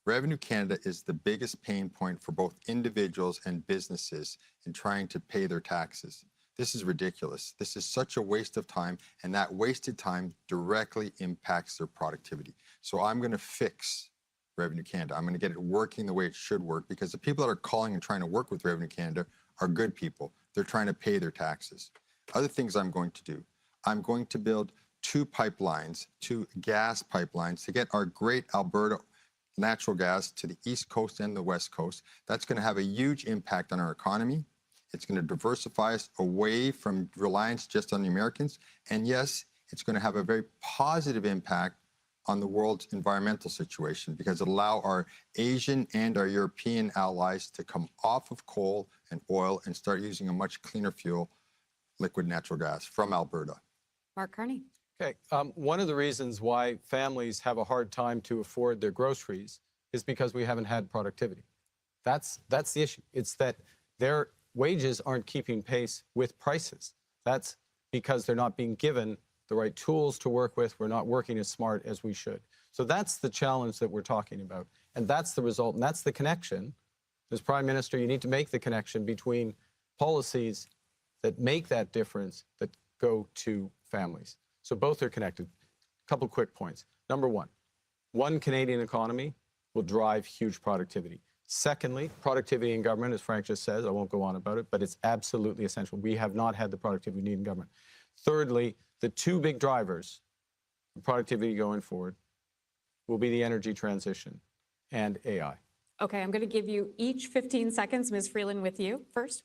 Revenue Canada is the biggest pain point for both individuals and businesses in trying to pay their taxes. This is ridiculous. This is such a waste of time, and that wasted time directly impacts their productivity. So I'm going to fix Revenue Canada. I'm going to get it working the way it should work, because the people that are calling and trying to work with Revenue Canada are good people. They're trying to pay their taxes. Other things I'm going to do, I'm going to build 2 pipelines, 2 gas pipelines to get our great Alberta natural gas to the East Coast and the West Coast. That's going to have a huge impact on our economy. It's going to diversify us away from reliance just on the Americans. And yes, it's going to have a very positive impact on the world's environmental situation, because it'll allow our Asian and our European allies to come off of coal and oil and start using a much cleaner fuel, liquid natural gas from Alberta. Mark Carney. Okay. One of the reasons why families have a hard time to afford their groceries is because we haven't had productivity. That's the issue. It's that their wages aren't keeping pace with prices. That's because they're not being given the right tools to work with. We're not working as smart as we should. So that's the challenge that we're talking about. And that's the result. And that's the connection. As Prime Minister, you need to make the connection between policies that make that difference that go to families. So both are connected. A couple quick points. Number one Canadian economy will drive huge productivity. Secondly, productivity in government, as Frank just says, I won't go on about it, but it's absolutely essential. We have not had the productivity we need in government. Thirdly, the two big drivers of productivity going forward will be the energy transition and AI. Okay, I'm going to give you each 15 seconds. Ms. Freeland, with you first.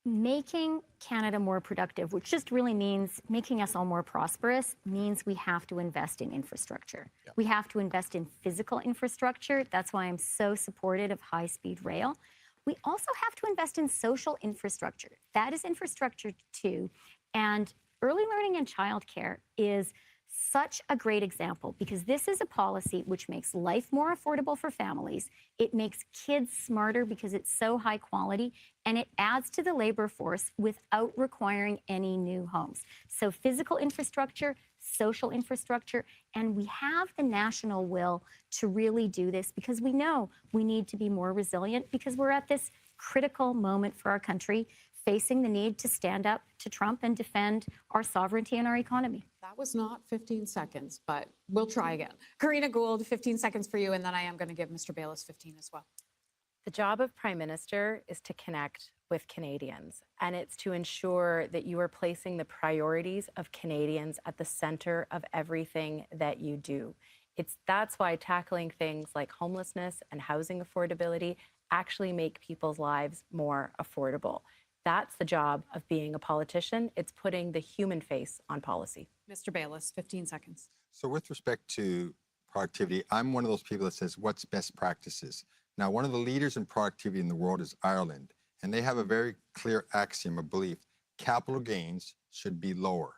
Making Canada more productive, which just really means making us all more prosperous, means we have to invest in infrastructure. Yeah. We have to invest in physical infrastructure. That's why I'm so supportive of high-speed rail. We also have to invest in social infrastructure. That is infrastructure too. And early learning and childcare is such a great example because this is a policy which makes life more affordable for families. It makes kids smarter because it's so high quality, and it adds to the labor force without requiring any new homes. So physical infrastructure, social infrastructure, and we have the national will to really do this because we know we need to be more resilient because we're at this critical moment for our country, facing the need to stand up to Trump and defend our sovereignty and our economy. That was not 15 seconds, but we'll try again. Karina Gould, 15 seconds for you, and then I am going to give Mr. Bayless 15 as well. The job of Prime Minister is to connect with Canadians, and it's to ensure that you are placing the priorities of Canadians at the center of everything that you do. That's why tackling things like homelessness and housing affordability actually make people's lives more affordable. That's the job of being a politician. It's putting the human face on policy. Mr. Bayless, 15 seconds. So with respect to productivity, I'm one of those people that says, what's best practices? Now, one of the leaders in productivity in the world is Ireland, and they have a very clear axiom of belief. Capital gains should be lower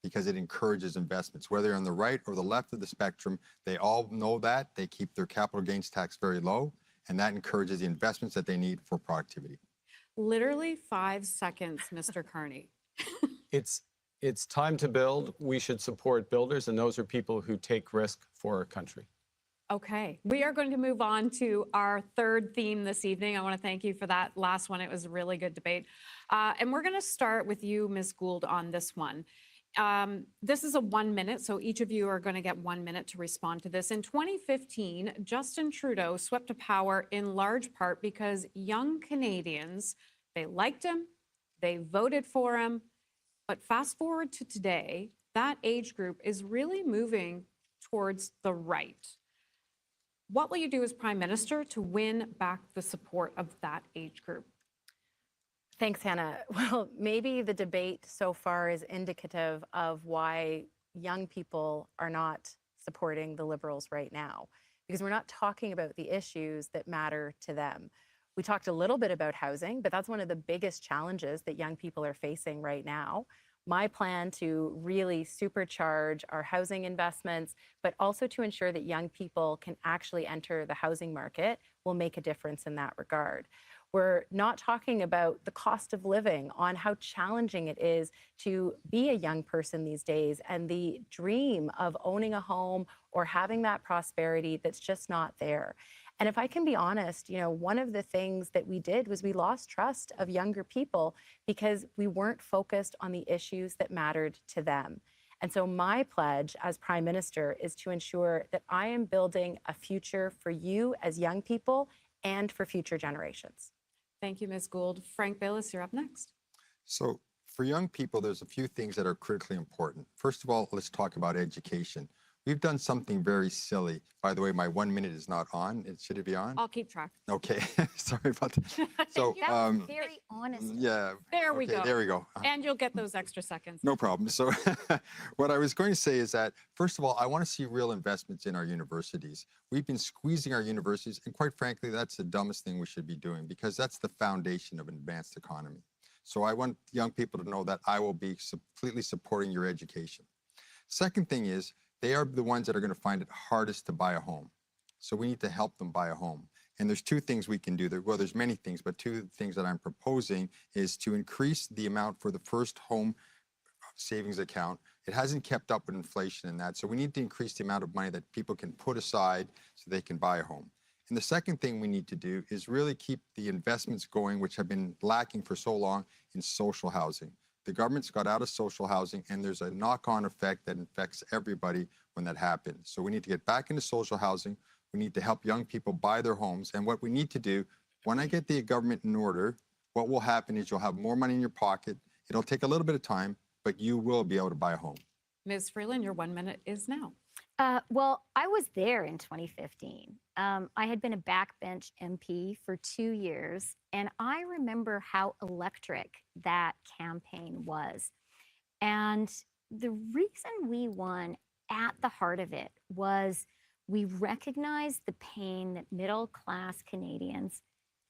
because it encourages investments. Whether you're on the right or the left of the spectrum, they all know that. They keep their capital gains tax very low, and that encourages the investments that they need for productivity. Literally 5 seconds, Mr. Carney. It's time to build. We should support builders, and those are people who take risk for our country. Okay, we are going to move on to our third theme this evening. I want to thank you for that last one. It was a really good debate. And we're going to start with you, Ms. Gould, on this one. This is a 1 minute, so each of you are going to get 1 minute to respond to this. In 2015, Justin Trudeau swept to power in large part because young Canadians, they liked him, they voted for him, but fast forward to today, that age group is really moving towards the right. What will you do as Prime Minister to win back the support of that age group? Thanks, Hannah. Well, maybe the debate so far is indicative of why young people are not supporting the Liberals right now, because we're not talking about the issues that matter to them. We talked a little bit about housing, but that's one of the biggest challenges that young people are facing right now. My plan to really supercharge our housing investments, but also to ensure that young people can actually enter the housing market will make a difference in that regard. We're not talking about the cost of living, on how challenging it is to be a young person these days, and the dream of owning a home or having that prosperity that's just not there. And if I can be honest, one of the things that we did was we lost trust of younger people because we weren't focused on the issues that mattered to them. And so my pledge as Prime Minister is to ensure that I am building a future for you as young people and for future generations. Thank you, Ms. Gould. Frank Bayless, you're up next. So for young people, there's a few things that are critically important. First of all, let's talk about education. We've done something very silly. By the way, my 1 minute is not on. Should it be on? I'll keep track. Okay, sorry about that. So, That was very honest. yeah. There we okay, go. There we go. And you'll get those extra seconds. No problem. So what I was going to say is that, first of all, I want to see real investments in our universities. We've been squeezing our universities, and quite frankly, that's the dumbest thing we should be doing because that's the foundation of an advanced economy. So I want young people to know that I will be completely supporting your education. Second thing is, they are the ones that are going to find it hardest to buy a home. So we need to help them buy a home. And there's two things we can do. Well, there's many things, but two things that I'm proposing is to increase the amount for the first home savings account. It hasn't kept up with inflation in that. So we need to increase the amount of money that people can put aside so they can buy a home. And the second thing we need to do is really keep the investments going, which have been lacking for so long, in social housing. The government's got out of social housing, and there's a knock-on effect that affects everybody when that happens. So we need to get back into social housing. We need to help young people buy their homes. And what we need to do, when I get the government in order, what will happen is you'll have more money in your pocket. It'll take a little bit of time, but you will be able to buy a home. Ms. Freeland, your 1 minute is now. Well, I was there in 2015. I had been a backbench MP for 2 years, and I remember how electric that campaign was. And the reason we won at the heart of it was we recognized the pain that middle-class Canadians,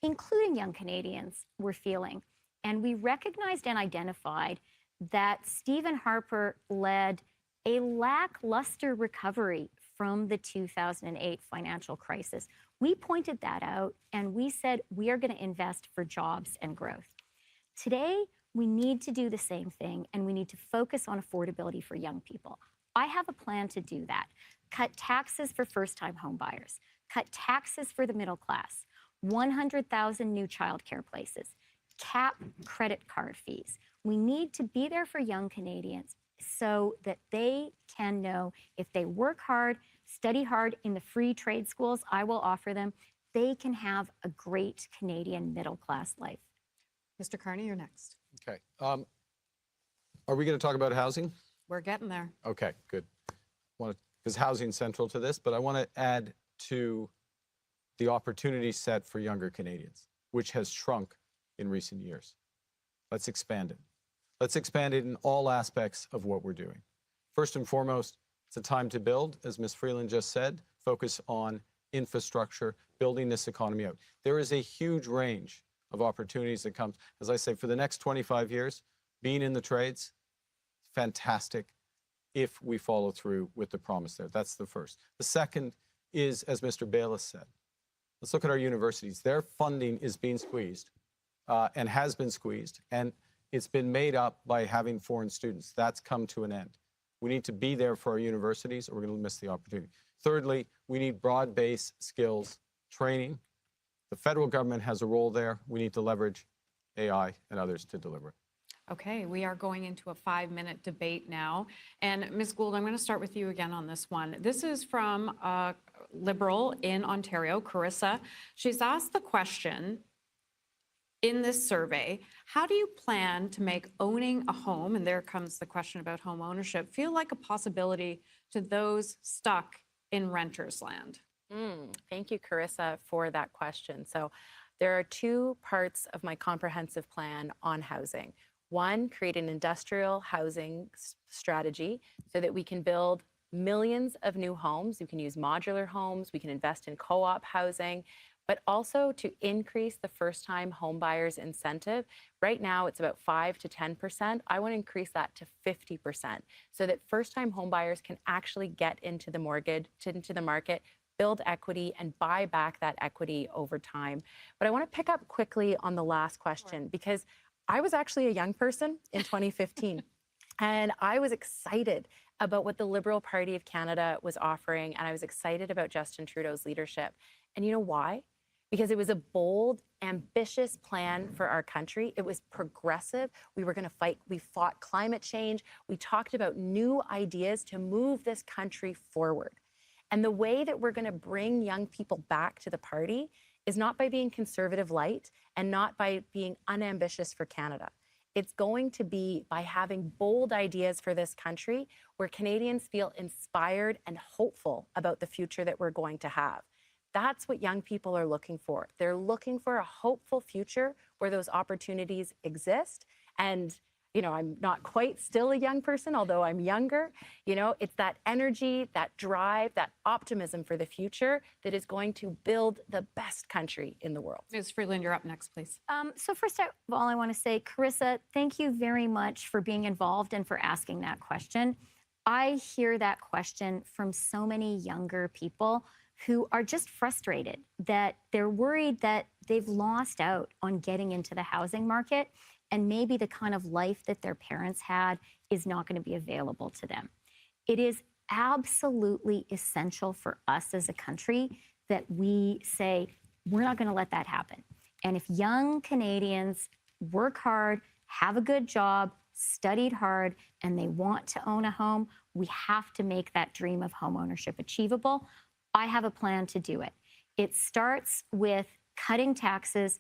including young Canadians, were feeling. And we recognized and identified that Stephen Harper led a lackluster recovery from the 2008 financial crisis. We pointed that out and we said we are going to invest for jobs and growth. Today, we need to do the same thing, and we need to focus on affordability for young people. I have a plan to do that. Cut taxes for first-time homebuyers, cut taxes for the middle class, 100,000 new childcare places, cap credit card fees. We need to be there for young Canadians so that they can know if they work hard, study hard in the free trade schools I will offer them, they can have a great Canadian middle-class life. Mr. Carney, you're next. Okay. Are we going to talk about housing? We're getting there. Okay, good. Because housing is central to this, but I want to add to the opportunity set for younger Canadians, which has shrunk in recent years. Let's expand it. Let's expand it in all aspects of what we're doing. First and foremost, it's a time to build, as Ms. Freeland just said, focus on infrastructure, building this economy out. There is a huge range of opportunities that comes. As I say, for the next 25 years, being in the trades, fantastic if we follow through with the promise there. That's the first. The second is, as Mr. Bayless said, let's look at our universities. Their funding is being squeezed and has been squeezed, and it's been made up by having foreign students. That's come to an end. We need to be there for our universities, or we're going to miss the opportunity. Thirdly, we need broad-based skills training. The federal government has a role there. We need to leverage AI and others to deliver it. Okay, we are going into a 5-minute debate now. And Ms. Gould, I'm going to start with you again on this one. This is from a Liberal in Ontario, Carissa. She's asked the question in this survey, how do you plan to make owning a home, and there comes the question about home ownership, feel like a possibility to those stuck in renter's land? Thank you, Carissa, for that question. So there are two parts of my comprehensive plan on housing. One, create an industrial housing strategy so that we can build millions of new homes. You can use modular homes. We can invest in co-op housing, but also to increase the first-time home buyers incentive. Right now, it's about 5 to 10%. I want to increase that to 50% so that first-time home buyers can actually get into the into the market, build equity, and buy back that equity over time. But I want to pick up quickly on the last question because I was actually a young person in 2015, and I was excited about what the Liberal Party of Canada was offering, and I was excited about Justin Trudeau's leadership. And you know why? Because it was a bold, ambitious plan for our country. It was progressive. We were going to fight. We fought climate change. We talked about new ideas to move this country forward. And the way that we're going to bring young people back to the party is not by being conservative light and not by being unambitious for Canada. It's going to be by having bold ideas for this country where Canadians feel inspired and hopeful about the future that we're going to have. That's what young people are looking for. They're looking for a hopeful future where those opportunities exist. And I'm not quite still a young person, although I'm younger. It's that energy, that drive, that optimism for the future that is going to build the best country in the world. Ms. Freeland, you're up next, please. So first of all, I want to say, Carissa, thank you very much for being involved and for asking that question. I hear that question from so many younger people who are just frustrated that they're worried that they've lost out on getting into the housing market, and maybe the kind of life that their parents had is not going to be available to them. It is absolutely essential for us as a country that we say, we're not going to let that happen. And if young Canadians work hard, have a good job, studied hard, and they want to own a home, we have to make that dream of home ownership achievable. I have a plan to do it. It starts with cutting taxes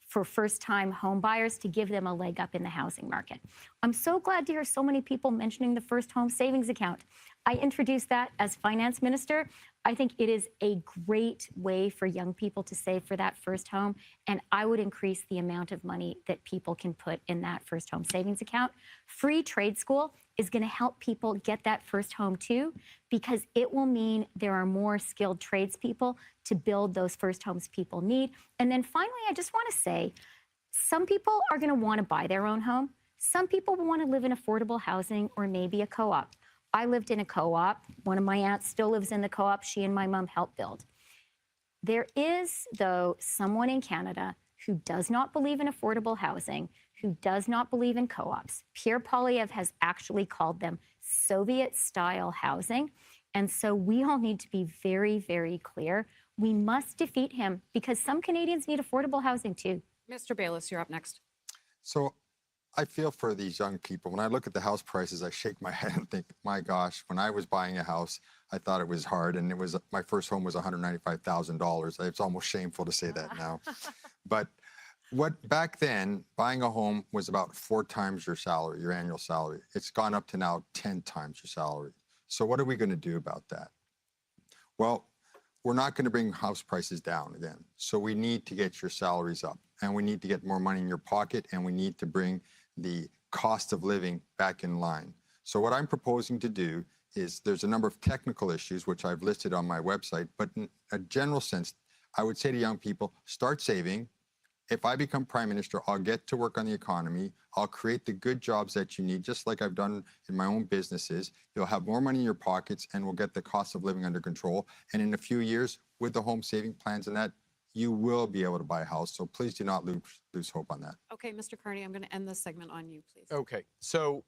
for first-time home buyers to give them a leg up in the housing market. I'm so glad to hear so many people mentioning the First Home Savings Account. I introduced that as finance minister. I think it is a great way for young people to save for that first home, and I would increase the amount of money that people can put in that First Home Savings Account. Free trade school is going to help people get that first home too, because it will mean there are more skilled tradespeople to build those first homes people need. And then finally, I just want to say, some people are going to want to buy their own home. Some people want to live in affordable housing or maybe a co-op. I lived in a co-op. One of my aunts still lives in the co-op she and my mom helped build. There is, though, someone in Canada who does not believe in affordable housing, who does not believe in co-ops. Pierre Poilievre has actually called them Soviet-style housing. And so we all need to be very, very clear. We must defeat him because some Canadians need affordable housing too. Mr. Bayless, you're up next. So I feel for these young people. When I look at the house prices, I shake my head and think, my gosh, when I was buying a house, I thought it was hard. And my first home was $195,000. It's almost shameful to say that now. But back then, buying a home was about 4 times your salary, your annual salary. It's gone up to now 10 times your salary. So what are we going to do about that? Well, we're not going to bring house prices down again. So we need to get your salaries up, and we need to get more money in your pocket, and we need to bring the cost of living back in line. So what I'm proposing to do is there's a number of technical issues, which I've listed on my website, but in a general sense, I would say to young people, start saving. If I become prime minister, I'll get to work on the economy. I'll create the good jobs that you need, just like I've done in my own businesses. You'll have more money in your pockets, and we'll get the cost of living under control. And in a few years, with the home saving plans and that, you will be able to buy a house. So please do not lose hope on that. Okay, Mr. Carney, I'm going to end this segment on you, please. Okay, so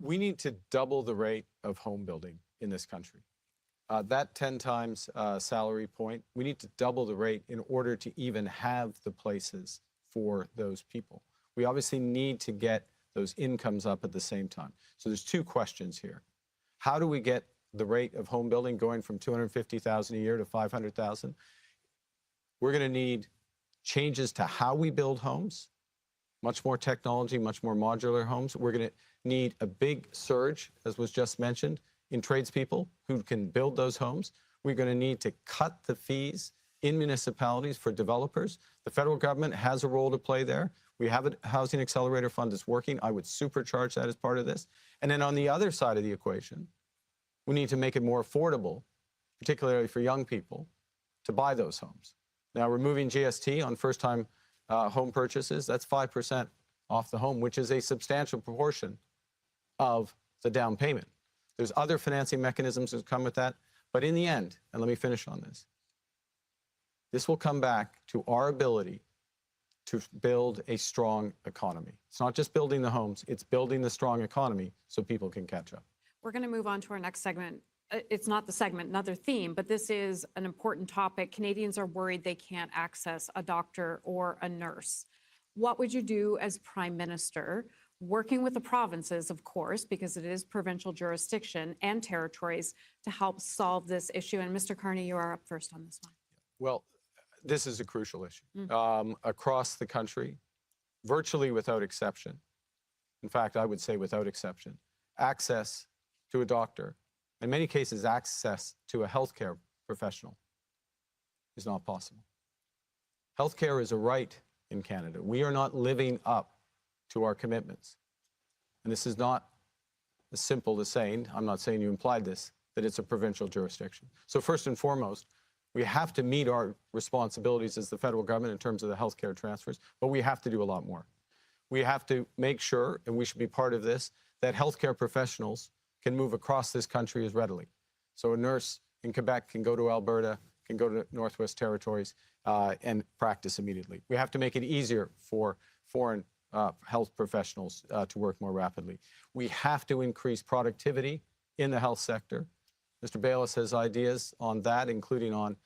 we need to double the rate of home building in this country. That 10 times salary point, we need to double the rate in order to even have the places for those people. We obviously need to get those incomes up at the same time. So there's 2 questions here. How do we get the rate of home building going from $250,000 a year to $500,000? We're going to need changes to how we build homes, much more technology, much more modular homes. We're going to need a big surge, as was just mentioned, in tradespeople who can build those homes. We're going to need to cut the fees in municipalities for developers. The federal government has a role to play there. We have a housing accelerator fund that's working. I would supercharge that as part of this. And then on the other side of the equation, we need to make it more affordable, particularly for young people, to buy those homes. Now, removing GST on first-time home purchases, that's 5% off the home, which is a substantial proportion of the down payment. There's other financing mechanisms that come with that. But in the end, and let me finish on this will come back to our ability to build a strong economy. It's not just building the homes, it's building the strong economy so people can catch up. We're going to move on to our next segment. It's not the segment, another theme, but this is an important topic. Canadians are worried they can't access a doctor or a nurse. What would you do as Prime Minister, working with the provinces, of course, because it is provincial jurisdiction, and territories to help solve this issue? And Mr. Carney, you are up first on this one. Well, this is a crucial issue. Across the country, virtually without exception, in fact, I would say without exception, access to a doctor, in many cases, access to a healthcare professional is not possible. Healthcare is a right in Canada. We are not living up to our commitments. And this is not as simple as saying, I'm not saying you implied this, that it's a provincial jurisdiction. So first and foremost, we have to meet our responsibilities as the federal government in terms of the healthcare transfers, but we have to do a lot more. We have to make sure, and we should be part of this, that healthcare professionals can move across this country as readily. So a nurse in Quebec can go to Alberta, can go to Northwest Territories and practice immediately. We have to make it easier for foreign health professionals to work more rapidly. We have to increase productivity in the health sector. Mr. Bayliss has ideas on that, including on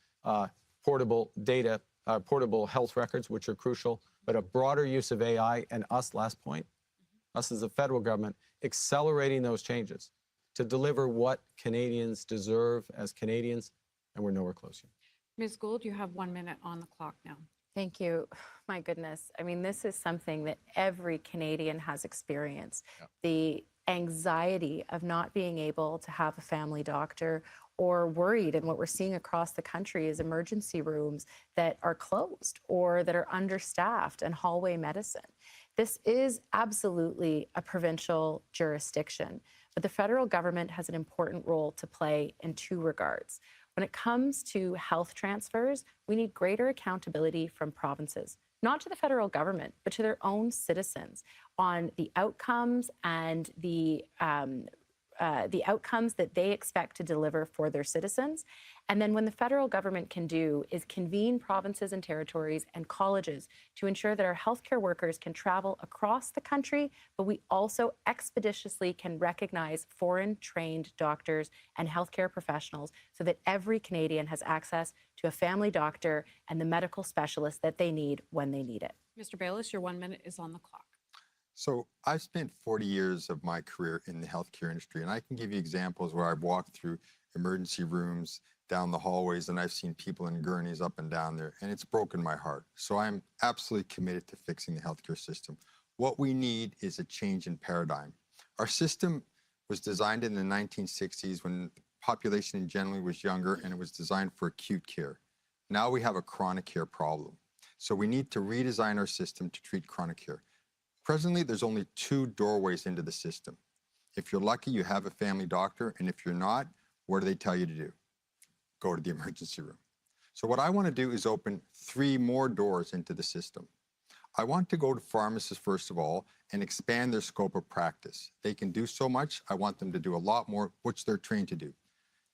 portable data, portable health records, which are crucial, but a broader use of AI, and us, last point, us as the federal government, accelerating those changes to deliver what Canadians deserve as Canadians, and we're nowhere close yet. Ms. Gould, you have 1 minute on the clock now. Thank you. My goodness. I mean, this is something that every Canadian has experienced. Yeah. The anxiety of not being able to have a family doctor, or worried, and what we're seeing across the country is emergency rooms that are closed or that are understaffed, and hallway medicine. This is absolutely a provincial jurisdiction, but the federal government has an important role to play in two regards. When it comes to health transfers, we need greater accountability from provinces, not to the federal government, but to their own citizens on the outcomes and the outcomes that they expect to deliver for their citizens. And then when the federal government can do is convene provinces and territories and colleges to ensure that our healthcare workers can travel across the country, but we also expeditiously can recognize foreign trained doctors and healthcare professionals so that every Canadian has access to a family doctor and the medical specialist that they need when they need it. Mr. Bayliss, your 1 minute is on the clock. So I've spent 40 years of my career in the healthcare industry, and I can give you examples where I've walked through emergency rooms, down the hallways, and I've seen people in gurneys up and down there, and it's broken my heart. So I'm absolutely committed to fixing the healthcare system. What we need is a change in paradigm. Our system was designed in the 1960s when the population generally was younger, and it was designed for acute care. Now we have a chronic care problem. So we need to redesign our system to treat chronic care. Presently, there's only 2 doorways into the system. If you're lucky, you have a family doctor, and if you're not, what do they tell you to do? Go to the emergency room. So what I want to do is open 3 more doors into the system. I want to go to pharmacists, first of all, and expand their scope of practice. They can do so much. I want them to do a lot more, which they're trained to do.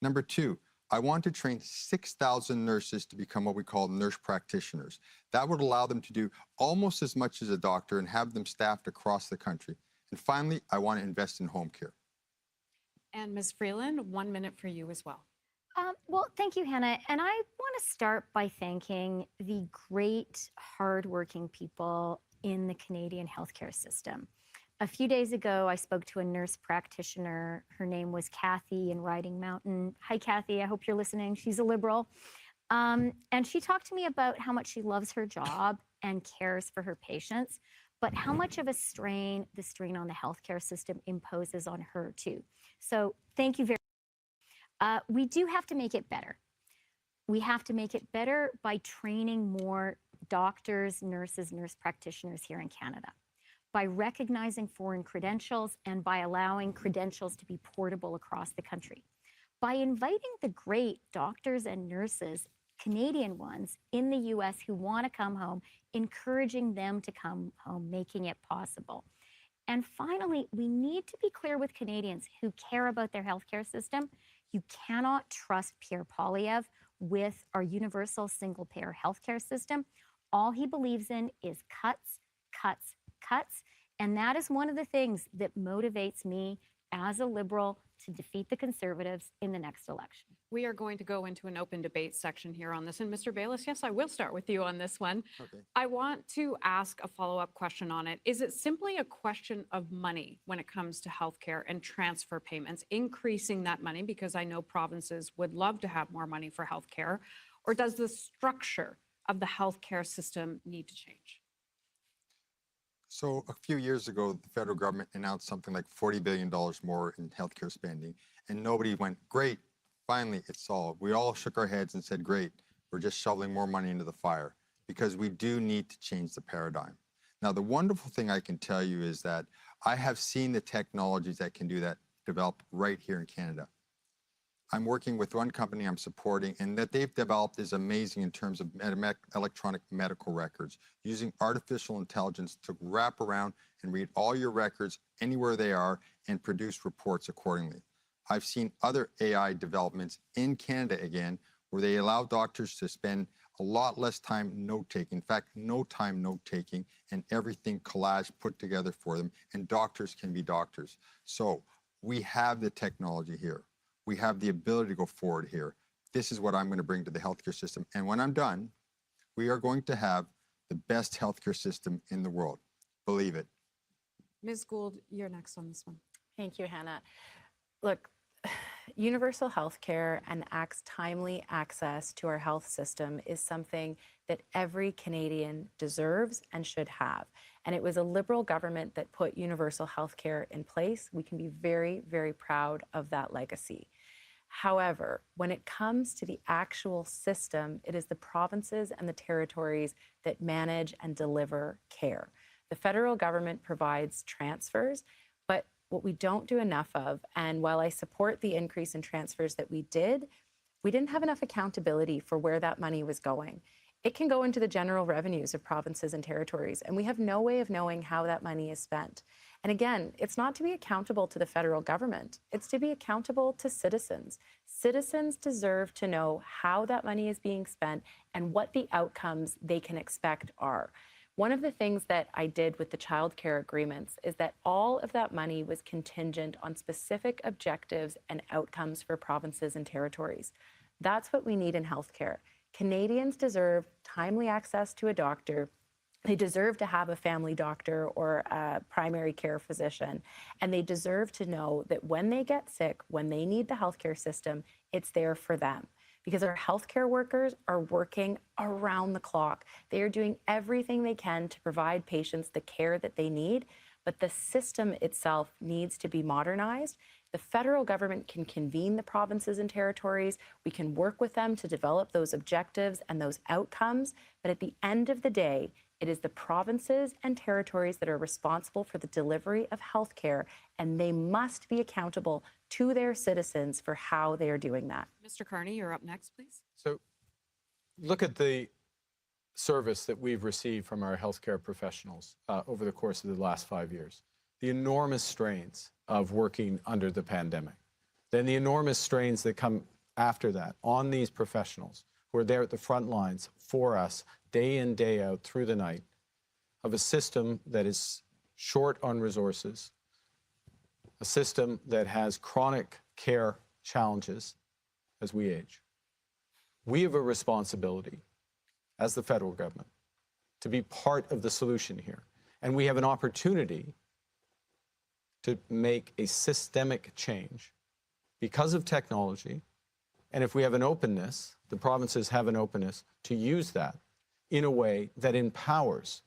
Number 2, I want to train 6,000 nurses to become what we call nurse practitioners. That would allow them to do almost as much as a doctor and have them staffed across the country. And finally, I want to invest in home care. And Ms. Freeland, 1 minute for you as well. Well, thank you, Hannah. And I want to start by thanking the great, hardworking people in the Canadian healthcare system. A few days ago, I spoke to a nurse practitioner. Her name was Kathy in Riding Mountain. Hi, Kathy. I hope you're listening. She's a Liberal. And she talked to me about how much she loves her job and cares for her patients, but how much of a strain the strain on the healthcare system imposes on her, too. So thank you very much. We do have to make it better. We have to make it better by training more doctors, nurses, nurse practitioners here in Canada, by recognizing foreign credentials and by allowing credentials to be portable across the country, by inviting the great doctors and nurses, Canadian ones, in the US who want to come home, encouraging them to come home, making it possible. And finally, we need to be clear with Canadians who care about their healthcare system. You cannot trust Pierre Poilievre with our universal single-payer healthcare system. All he believes in is cuts, cuts, cuts. And that is one of the things that motivates me as a Liberal to defeat the Conservatives in the next election. We are going to go into an open debate section here on this. And Mr. Bayliss, yes, I will start with you on this one. Okay. I want to ask a follow-up question on it. Is it simply a question of money when it comes to healthcare and transfer payments, increasing that money? Because I know provinces would love to have more money for healthcare. Or does the structure of the healthcare system need to change? So a few years ago, the federal government announced something like $40 billion more in healthcare spending, and nobody went, great, finally it's solved. We all shook our heads and said, great, we're just shoveling more money into the fire, because we do need to change the paradigm. Now, the wonderful thing I can tell you is that I have seen the technologies that can do that develop right here in Canada. I'm working with one company I'm supporting, and that they've developed is amazing in terms of electronic medical records, using artificial intelligence to wrap around and read all your records anywhere they are and produce reports accordingly. I've seen other AI developments in Canada again, where they allow doctors to spend a lot less time note-taking. In fact, no time note-taking, and everything collaged put together for them, and doctors can be doctors. So we have the technology here. We have the ability to go forward here. This is what I'm going to bring to the healthcare system. And when I'm done, we are going to have the best healthcare system in the world. Believe it. Ms. Gould, you're next on this one. Thank you, Hannah. Look, universal health care and timely access to our health system is something that every Canadian deserves and should have. And it was a Liberal government that put universal health care in place. We can be very, very proud of that legacy. However, when it comes to the actual system, it is the provinces and the territories that manage and deliver care. The federal government provides transfers, but what we don't do enough of, and while I support the increase in transfers that we didn't have enough accountability for where that money was going. It can go into the general revenues of provinces and territories, and we have no way of knowing how that money is spent. And again, it's not to be accountable to the federal government, it's to be accountable to citizens. Citizens deserve to know how that money is being spent and what the outcomes they can expect are. One of the things that I did with the childcare agreements is that all of that money was contingent on specific objectives and outcomes for provinces and territories. That's what we need in healthcare. Canadians deserve timely access to a doctor. They deserve to have a family doctor or a primary care physician. And they deserve to know that when they get sick, when they need the healthcare system, it's there for them. Because our healthcare workers are working around the clock. They are doing everything they can to provide patients the care that they need, but the system itself needs to be modernized. The federal government can convene the provinces and territories. We can work with them to develop those objectives and those outcomes. But at the end of the day, it is the provinces and territories that are responsible for the delivery of healthcare, and they must be accountable to their citizens for how they are doing that. Mr. Carney, you're up next, please. So look at the service that we've received from our healthcare professionals over the course of the last 5 years. The enormous strains of working under the pandemic, then the enormous strains that come after that on these professionals who are there at the front lines for us day in, day out, through the night, of a system that is short on resources, a system that has chronic care challenges as we age. We have a responsibility as the federal government to be part of the solution here. And we have an opportunity to make a systemic change because of technology. And if we have an openness, the provinces have an openness to use that in a way that empowers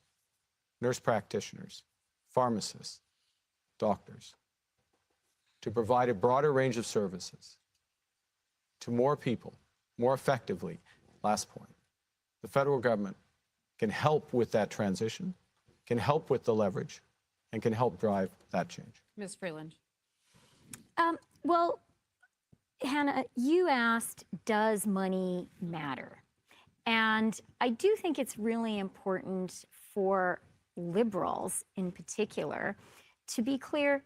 nurse practitioners, pharmacists, doctors, to provide a broader range of services to more people, more effectively. Last point, the federal government can help with that transition, can help with the leverage, and can help drive that change. Ms. Freeland. Well, Hannah, you asked, does money matter? And I do think it's really important for Liberals in particular to be clear,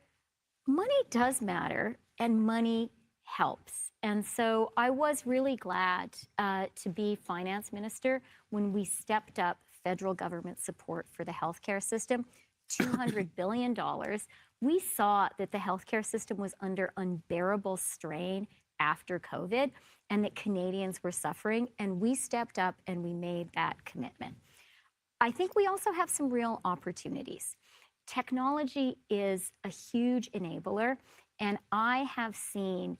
money does matter and money helps. And so I was really glad to be finance minister when we stepped up federal government support for the healthcare system, $200 billion. We saw that the healthcare system was under unbearable strain after COVID and that Canadians were suffering, and we stepped up and we made that commitment. I think we also have some real opportunities. Technology is a huge enabler, and I have seen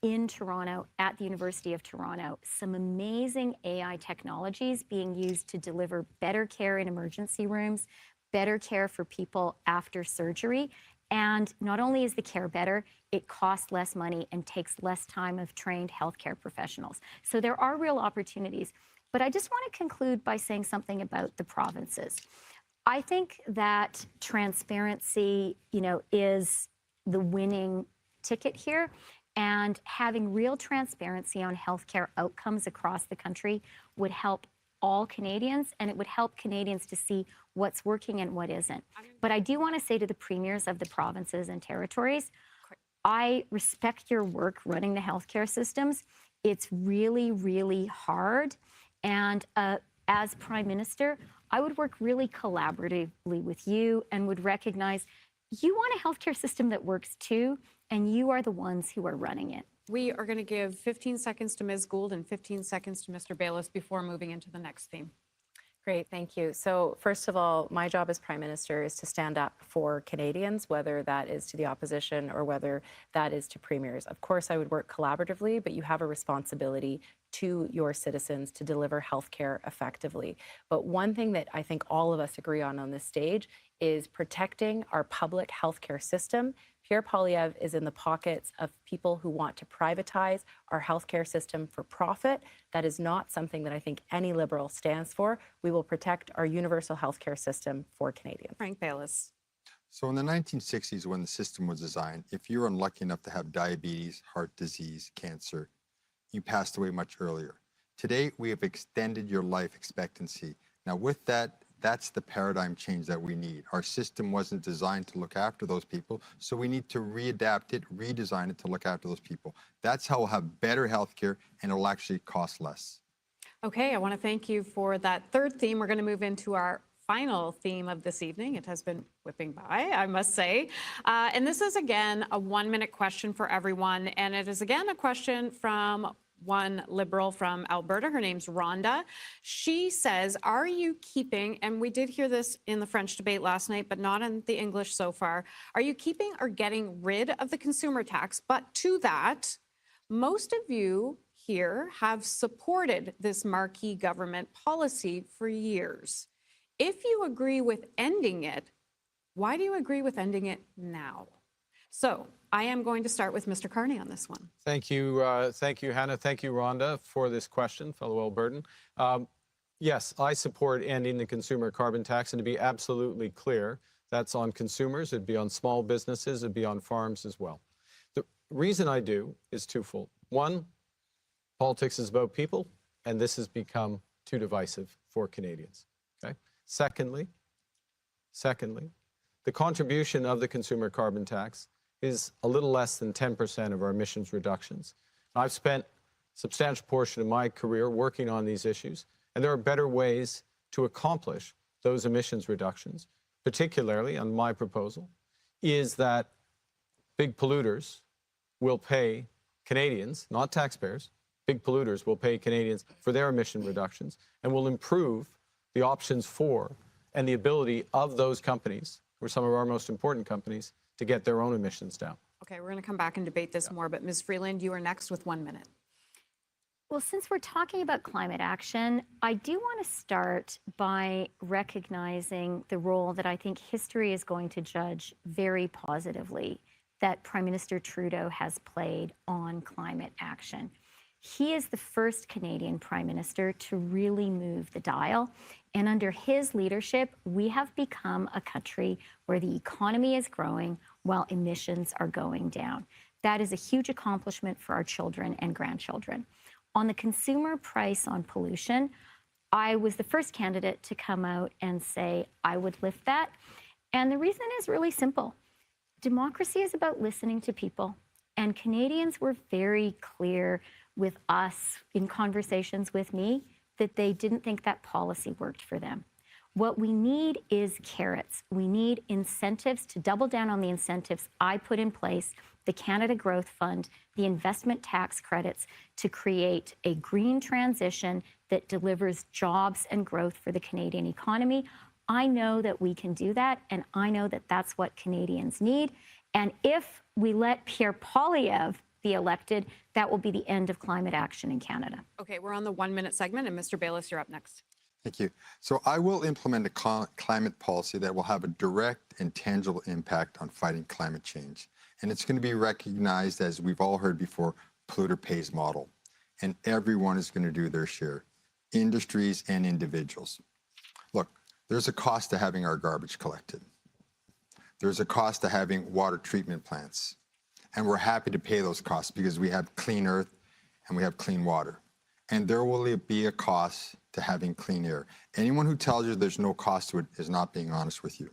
in Toronto, at the University of Toronto, some amazing AI technologies being used to deliver better care in emergency rooms, better care for people after surgery. And not only is the care better, it costs less money and takes less time of trained healthcare professionals. So there are real opportunities. But I just want to conclude by saying something about the provinces. I think that transparency, is the winning ticket here. And having real transparency on healthcare outcomes across the country would help all Canadians, and it would help Canadians to see what's working and what isn't. But I do want to say to the premiers of the provinces and territories, I respect your work running the healthcare systems. It's really, really hard. And as Prime Minister, I would work really collaboratively with you and would recognize you want a healthcare system that works too, and you are the ones who are running it. We are going to give 15 seconds to Ms. Gould and 15 seconds to Mr. Bayless before moving into the next theme. Great, thank you. So first of all, my job as Prime Minister is to stand up for Canadians, whether that is to the opposition or whether that is to premiers. Of course, I would work collaboratively, but you have a responsibility to your citizens to deliver healthcare effectively. But one thing that I think all of us agree on this stage is protecting our public healthcare system. Pierre Poilievre is in the pockets of people who want to privatize our healthcare system for profit. That is not something that I think any Liberal stands for. We will protect our universal healthcare system for Canadians. Frank Bayless. So in the 1960s, when the system was designed, if you were unlucky enough to have diabetes, heart disease, cancer, you passed away much earlier. Today, we have extended your life expectancy. Now with that, that's the paradigm change that we need. Our system wasn't designed to look after those people, so we need to readapt it, redesign it to look after those people. That's how we'll have better healthcare, and it'll actually cost less. Okay, I want to thank you for that third theme. We're going to move into our final theme of this evening. It has been whipping by, I must say. And this is, again, a 1-minute question for everyone. And it is, again, a question from one Liberal from Alberta. Her name's Rhonda. She says, are you keeping, and we did hear this in the French debate last night, but not in the English so far, are you keeping or getting rid of the consumer tax? But to that, most of you here have supported this marquee government policy for years. If you agree with ending it, why do you agree with ending it now? So I am going to start with Mr. Carney on this one. Thank you, Hannah. Thank you, Rhonda, for this question, fellow Albertan. Yes, I support ending the consumer carbon tax, and to be absolutely clear, that's on consumers, it'd be on small businesses, it'd be on farms as well. The reason I do is twofold. One, politics is about people, and this has become too divisive for Canadians. Okay. Secondly, the contribution of the consumer carbon tax is a little less than 10% of our emissions reductions. I've spent a substantial portion of my career working on these issues, and there are better ways to accomplish those emissions reductions, particularly on my proposal, is that big polluters will pay Canadians, not taxpayers, big polluters will pay Canadians for their emission reductions and will improve the options for and the ability of those companies, who are some of our most important companies, to get their own emissions down. Okay, we're going to come back and debate this more, but Ms. Freeland, you are next with 1 minute. Well, since we're talking about climate action, I do want to start by recognizing the role that I think history is going to judge very positively that Prime Minister Trudeau has played on climate action. He is the first Canadian Prime Minister to really move the dial. And under his leadership, we have become a country where the economy is growing while emissions are going down. That is a huge accomplishment for our children and grandchildren. On the consumer price on pollution, I was the first candidate to come out and say I would lift that. And the reason is really simple. Democracy is about listening to people. And Canadians were very clear with us in conversations with me that they didn't think that policy worked for them. What we need is carrots. We need incentives to double down on the incentives I put in place, the Canada Growth Fund, the investment tax credits, to create a green transition that delivers jobs and growth for the Canadian economy. I know that we can do that, and I know that that's what Canadians need. And if we let Pierre Poilievre be elected, that will be the end of climate action in Canada. Okay, we're on the 1 minute segment, and Mr. Bayless, you're up next. Thank you. So I will implement a climate policy that will have a direct and tangible impact on fighting climate change. And it's going to be recognized, as we've all heard before, polluter pays model. And everyone is going to do their share, industries and individuals. Look, There's a cost to having our garbage collected. There's a cost to having water treatment plants. And we're happy to pay those costs because we have clean earth and we have clean water. And there will be a cost to having clean air. Anyone who tells you there's no cost to it is not being honest with you.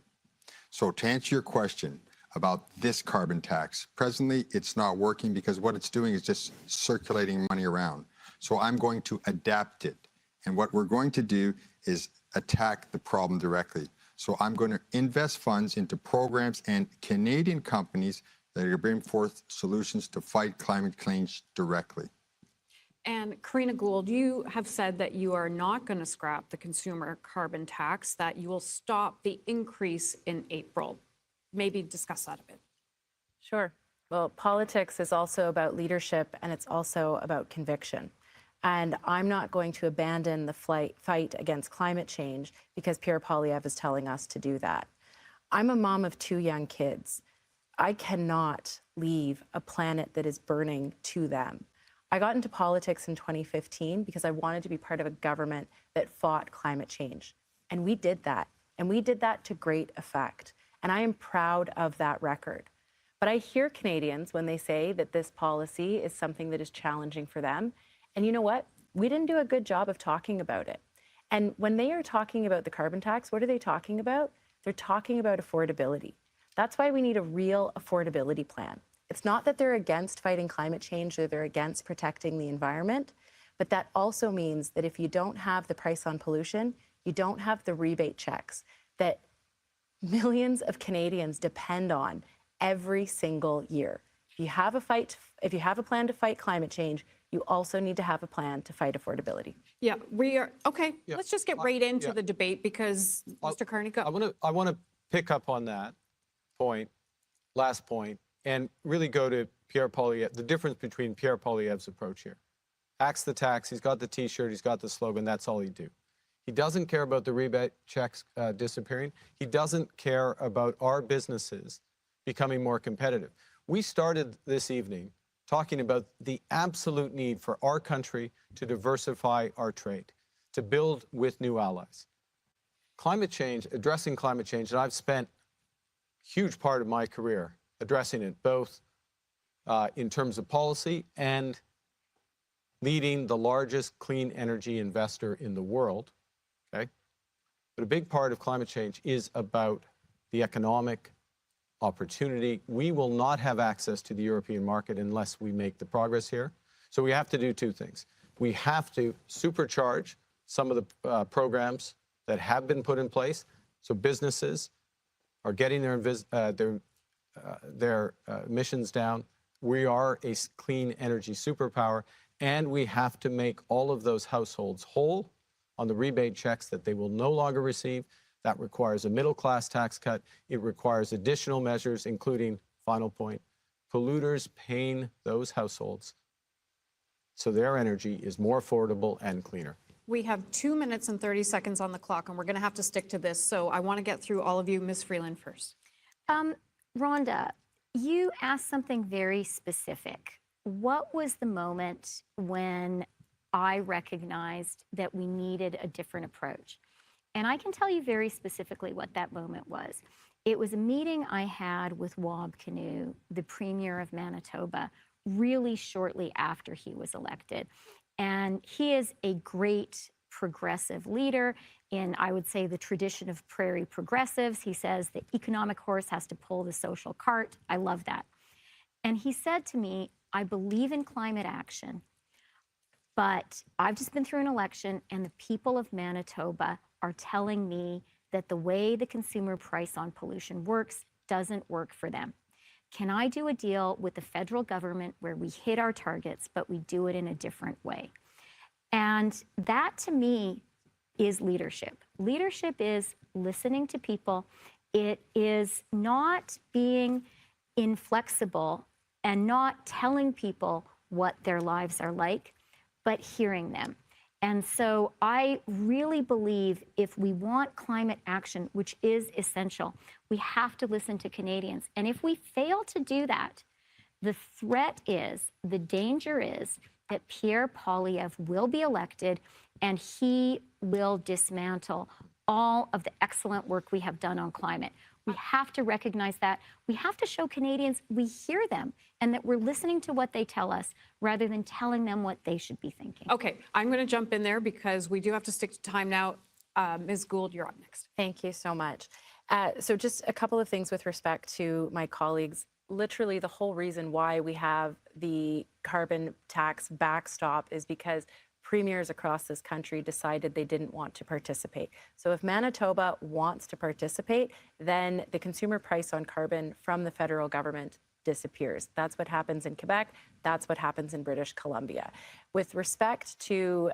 So to answer your question about this carbon tax, presently it's not working because what it's doing is just circulating money around. So I'm going to adapt it. And what we're going to do is attack the problem directly. So I'm going to invest funds into programs and Canadian companies that are bringing forth solutions to fight climate change directly. And Karina Gould, you have said that you are not going to scrap the consumer carbon tax, that you will stop the increase in April. Maybe discuss that a bit. Sure. Well, politics is also about leadership and it's also about conviction. And I'm not going to abandon the fight against climate change because Pierre Poilievre is telling us to do that. I'm a mom of 2 young kids. I cannot leave a planet that is burning to them. I got into politics in 2015 because I wanted to be part of a government that fought climate change. And we did that. And we did that to great effect. And I am proud of that record. But I hear Canadians when they say that this policy is something that is challenging for them. And you know what? We didn't do a good job of talking about it. And when they are talking about the carbon tax, what are they talking about? They're talking about affordability. That's why we need a real affordability plan. It's not that they're against fighting climate change or they're against protecting the environment, but that also means that if you don't have the price on pollution, you don't have the rebate checks that millions of Canadians depend on every single year. If you have a plan to fight climate change, you also need to have a plan to fight affordability. Yeah, we are, okay, Yeah, let's just get right into yeah. the debate because, Mr. Carney, go. I want to pick up on that point, last point, and really go to Pierre Poilievre, the difference between Pierre Poilievre's approach here. Axe the tax, he's got the T-shirt, he's got the slogan, that's all he do. He doesn't care about the rebate checks disappearing. He doesn't care about our businesses becoming more competitive. We started this evening talking about the absolute need for our country to diversify our trade, to build with new allies. Climate change, addressing climate change, and I've spent a huge part of my career addressing it, both in terms of policy and leading the largest clean energy investor in the world, okay? But a big part of climate change is about the economic opportunity. We will not have access to the European market unless we make the progress here. So we have to do 2 things. We have to supercharge some of the programs that have been put in place so businesses are getting their emissions down. We are a clean energy superpower, and we have to make all of those households whole on the rebate checks that they will no longer receive. That requires a middle-class tax cut. It requires additional measures, including, final point, polluters paying those households so their energy is more affordable and cleaner. We have 2 minutes and 30 seconds on the clock, and we're going to have to stick to this. So I want to get through all of you. Ms. Freeland first. Rhonda, you asked something very specific. What was the moment when I recognized that we needed a different approach? And I can tell you very specifically what that moment was. It was a meeting I had with Wab Kinew, the Premier of Manitoba, really shortly after he was elected. And he is a great progressive leader in, I would say, the tradition of prairie progressives. He says the economic horse has to pull the social cart. I love that. And he said to me, I believe in climate action, but I've just been through an election and the people of Manitoba are telling me that the way the consumer price on pollution works doesn't work for them. Can I do a deal with the federal government where we hit our targets, but we do it in a different way? And that, to me, is leadership. Leadership is listening to people. It is not being inflexible and not telling people what their lives are like, but hearing them. And so I really believe if we want climate action, which is essential, we have to listen to Canadians. And if we fail to do that, the threat is, the danger is that Pierre Poilievre will be elected and he will dismantle all of the excellent work we have done on climate. We have to recognize that. We have to show Canadians we hear them and that we're listening to what they tell us rather than telling them what they should be thinking. Okay, I'm going to jump in there because we do have to stick to time now. Ms. Gould, you're up next. Thank you so much. So just a couple of things with respect to my colleagues. Literally the whole reason why we have the carbon tax backstop is because premiers across this country decided they didn't want to participate. So if Manitoba wants to participate, then the consumer price on carbon from the federal government disappears. That's what happens in Quebec. That's what happens in British Columbia. With respect to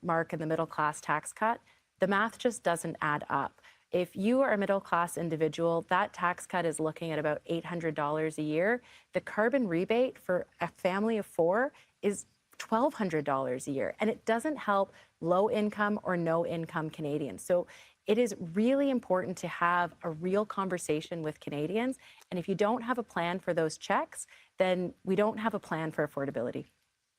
Mark and the middle class tax cut, the math just doesn't add up. If you are a middle class individual, that tax cut is looking at about $800 a year. The carbon rebate for a family of 4 is $1,200 a year, and it doesn't help low income or no income Canadians. So it is really important to have a real conversation with Canadians. And if you don't have a plan for those checks, then we don't have a plan for affordability.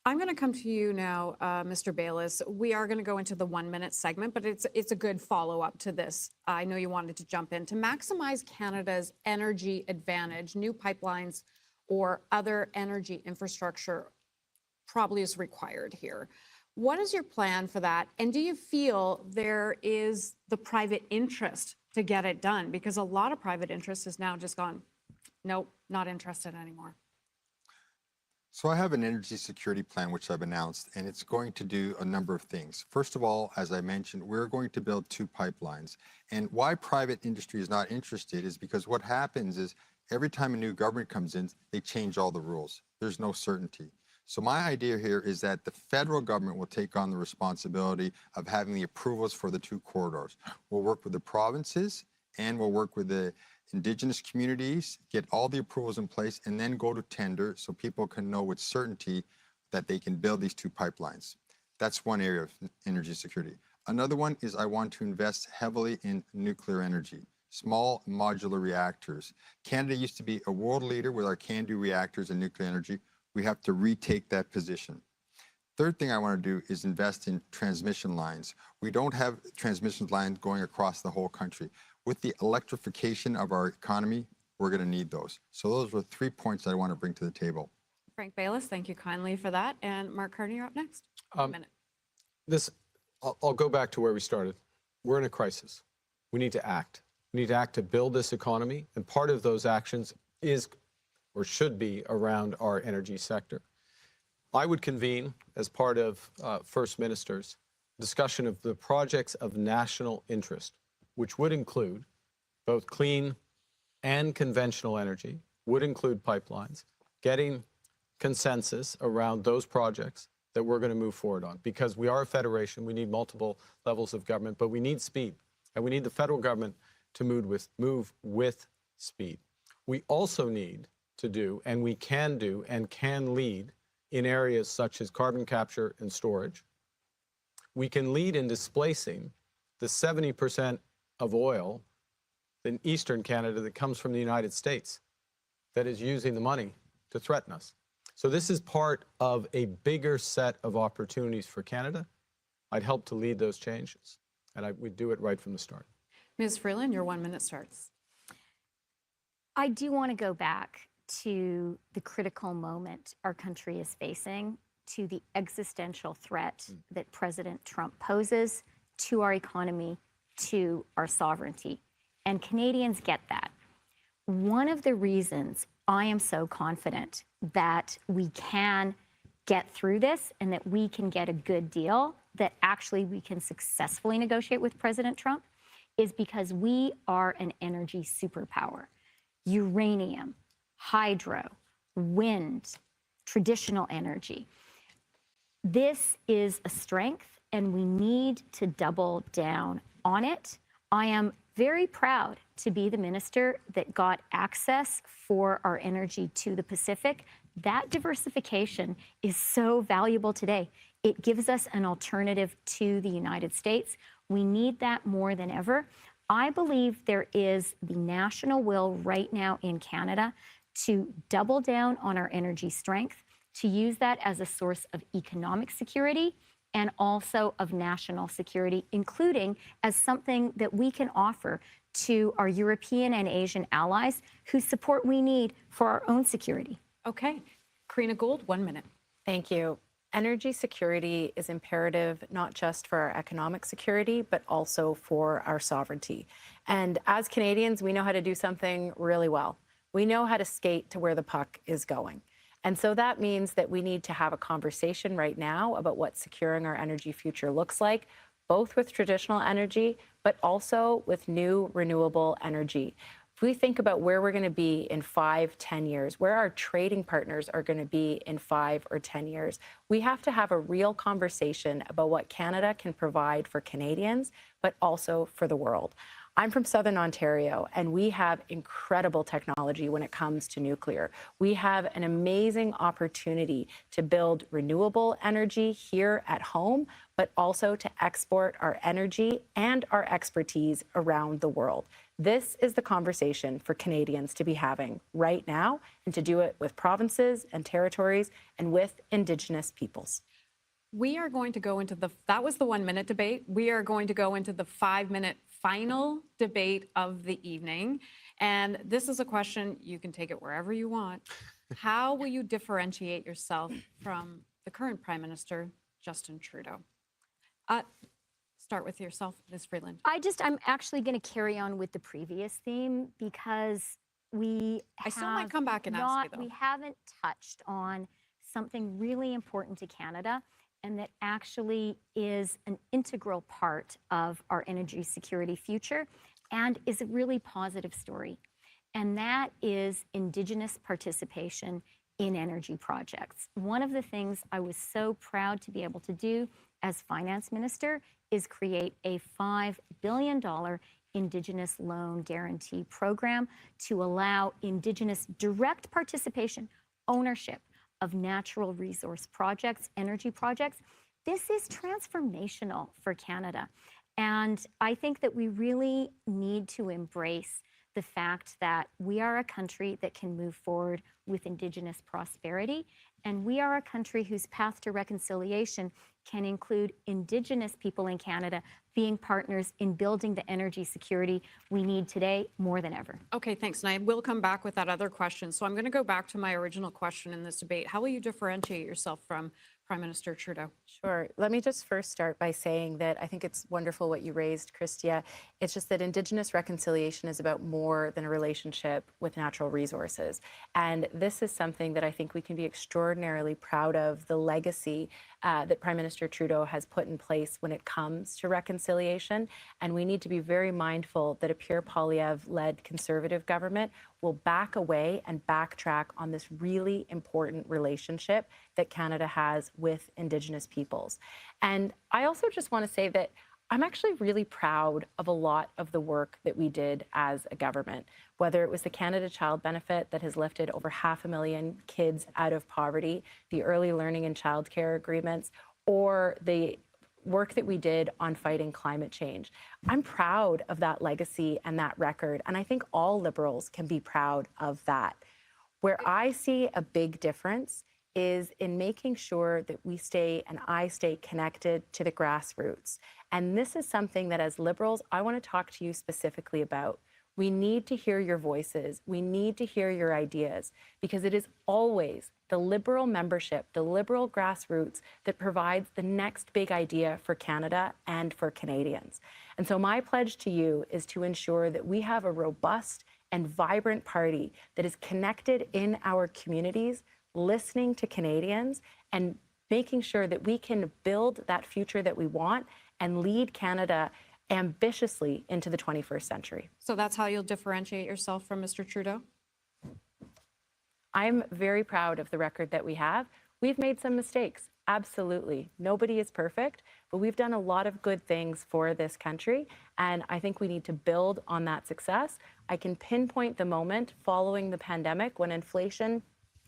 I'm going to come to you now, Mr. Baylis. We are going to go into the 1-minute segment, but it's a good follow-up to this. I know you wanted to jump in. To maximize Canada's energy advantage, new pipelines or other energy infrastructure probably is required here. What is your plan for that? And do you feel there is the private interest to get it done? Because a lot of private interest has now just gone, nope, not interested anymore. So I have an energy security plan, which I've announced, and it's going to do a number of things. First of all, as I mentioned, we're going to build 2 pipelines. And why private industry is not interested is because what happens is every time a new government comes in, they change all the rules. There's no certainty. So my idea here is that the federal government will take on the responsibility of having the approvals for the 2 corridors. We'll work with the provinces and we'll work with the Indigenous communities, get all the approvals in place, and then go to tender so people can know with certainty that they can build these 2 pipelines. That's one area of energy security. Another one is I want to invest heavily in nuclear energy, small modular reactors. Canada used to be a world leader with our CANDU reactors and nuclear energy. We have to retake that position. Third thing I want to do is invest in transmission lines. We don't have transmission lines going across the whole country. With the electrification of our economy, we're going to need those. So those were 3 points that I want to bring to the table. Frank Baylis, thank you kindly for that. And Mark Carney, you're up next. 1 minute. I'll go back to where we started. We're in a crisis. We need to act. We need to act to build this economy. And part of those actions is or should be around our energy sector. I would convene, as part of First Minister's, discussion of the projects of national interest, which would include both clean and conventional energy, would include pipelines, getting consensus around those projects that we're going to move forward on. Because we are a federation, we need multiple levels of government, but we need speed. And we need the federal government to move with speed. We also need to do, and we can do, and can lead in areas such as carbon capture and storage. We can lead in displacing the 70% of oil in Eastern Canada that comes from the United States that is using the money to threaten us. So this is part of a bigger set of opportunities for Canada. I'd help to lead those changes, and we'd do it right from the start. Ms. Freeland, your 1 minute starts. I do want to go back to the critical moment our country is facing, to the existential threat that President Trump poses to our economy, to our sovereignty. And Canadians get that. One of the reasons I am so confident that we can get through this and that we can get a good deal, that actually we can successfully negotiate with President Trump, is because we are an energy superpower. Uranium, hydro, wind, traditional energy. This is a strength, and we need to double down on it. I am very proud to be the minister that got access for our energy to the Pacific. That diversification is so valuable today. It gives us an alternative to the United States. We need that more than ever. I believe there is the national will right now in Canada to double down on our energy strength, to use that as a source of economic security and also of national security, including as something that we can offer to our European and Asian allies whose support we need for our own security. Okay. Karina Gould, 1 minute. Thank you. Energy security is imperative not just for our economic security, but also for our sovereignty. And as Canadians, we know how to do something really well. We know how to skate to where the puck is going. And so that means that we need to have a conversation right now about what securing our energy future looks like, both with traditional energy, but also with new renewable energy. If we think about where we're going to be in 5, 10 years, where our trading partners are going to be in 5 or 10 years, we have to have a real conversation about what Canada can provide for Canadians, but also for the world. I'm from Southern Ontario, and we have incredible technology when it comes to nuclear. We have an amazing opportunity to build renewable energy here at home, but also to export our energy and our expertise around the world. This is the conversation for Canadians to be having right now, and to do it with provinces and territories and with Indigenous peoples. We are going to go into that was the 1 minute debate. We are going to go into the 5-minute final debate of the evening. And this is a question, you can take it wherever you want. How will you differentiate yourself from the current Prime Minister, Justin Trudeau? Start with yourself, Ms. Freeland. I'm actually going to carry on with the previous theme because I still might come back and ask you, though. we haven't touched on something really important to Canada, and that actually is an integral part of our energy security future and is a really positive story. And that is Indigenous participation in energy projects. One of the things I was so proud to be able to do as finance minister is create a $5 billion Indigenous loan guarantee program to allow Indigenous direct participation, ownership of natural resource projects, energy projects. This is transformational for Canada. And I think that we really need to embrace the fact that we are a country that can move forward with Indigenous prosperity. And we are a country whose path to reconciliation can include Indigenous people in Canada being partners in building the energy security we need today more than ever. Okay, thanks. And I will come back with that other question. So I'm going to go back to my original question in this debate. How will you differentiate yourself from Prime Minister Trudeau? Sure. Let me just first start by saying that I think it's wonderful what you raised, Christia. It's just that Indigenous reconciliation is about more than a relationship with natural resources. And this is something that I think we can be extraordinarily proud of, the legacy that Prime Minister Trudeau has put in place when it comes to reconciliation. And we need to be very mindful that a Pierre Poilievre-led Conservative government will back away and backtrack on this really important relationship that Canada has with Indigenous peoples. And I also just want to say that I'm actually really proud of a lot of the work that we did as a government, whether it was the Canada Child Benefit that has lifted over 500,000 kids out of poverty, the early learning and childcare agreements, or the work that we did on fighting climate change. I'm proud of that legacy and that record, and I think all Liberals can be proud of that. Where I see a big difference is in making sure that we stay and I stay connected to the grassroots. And this is something that as Liberals, I want to talk to you specifically about. We need to hear your voices. We need to hear your ideas, because it is always the Liberal membership, the Liberal grassroots that provides the next big idea for Canada and for Canadians. And so my pledge to you is to ensure that we have a robust and vibrant party that is connected in our communities, listening to Canadians and making sure that we can build that future that we want and lead Canada ambitiously into the 21st century. So that's how you'll differentiate yourself from Mr. Trudeau? I'm very proud of the record that we have. We've made some mistakes, absolutely. Nobody is perfect, but we've done a lot of good things for this country, and I think we need to build on that success. I can pinpoint the moment following the pandemic when inflation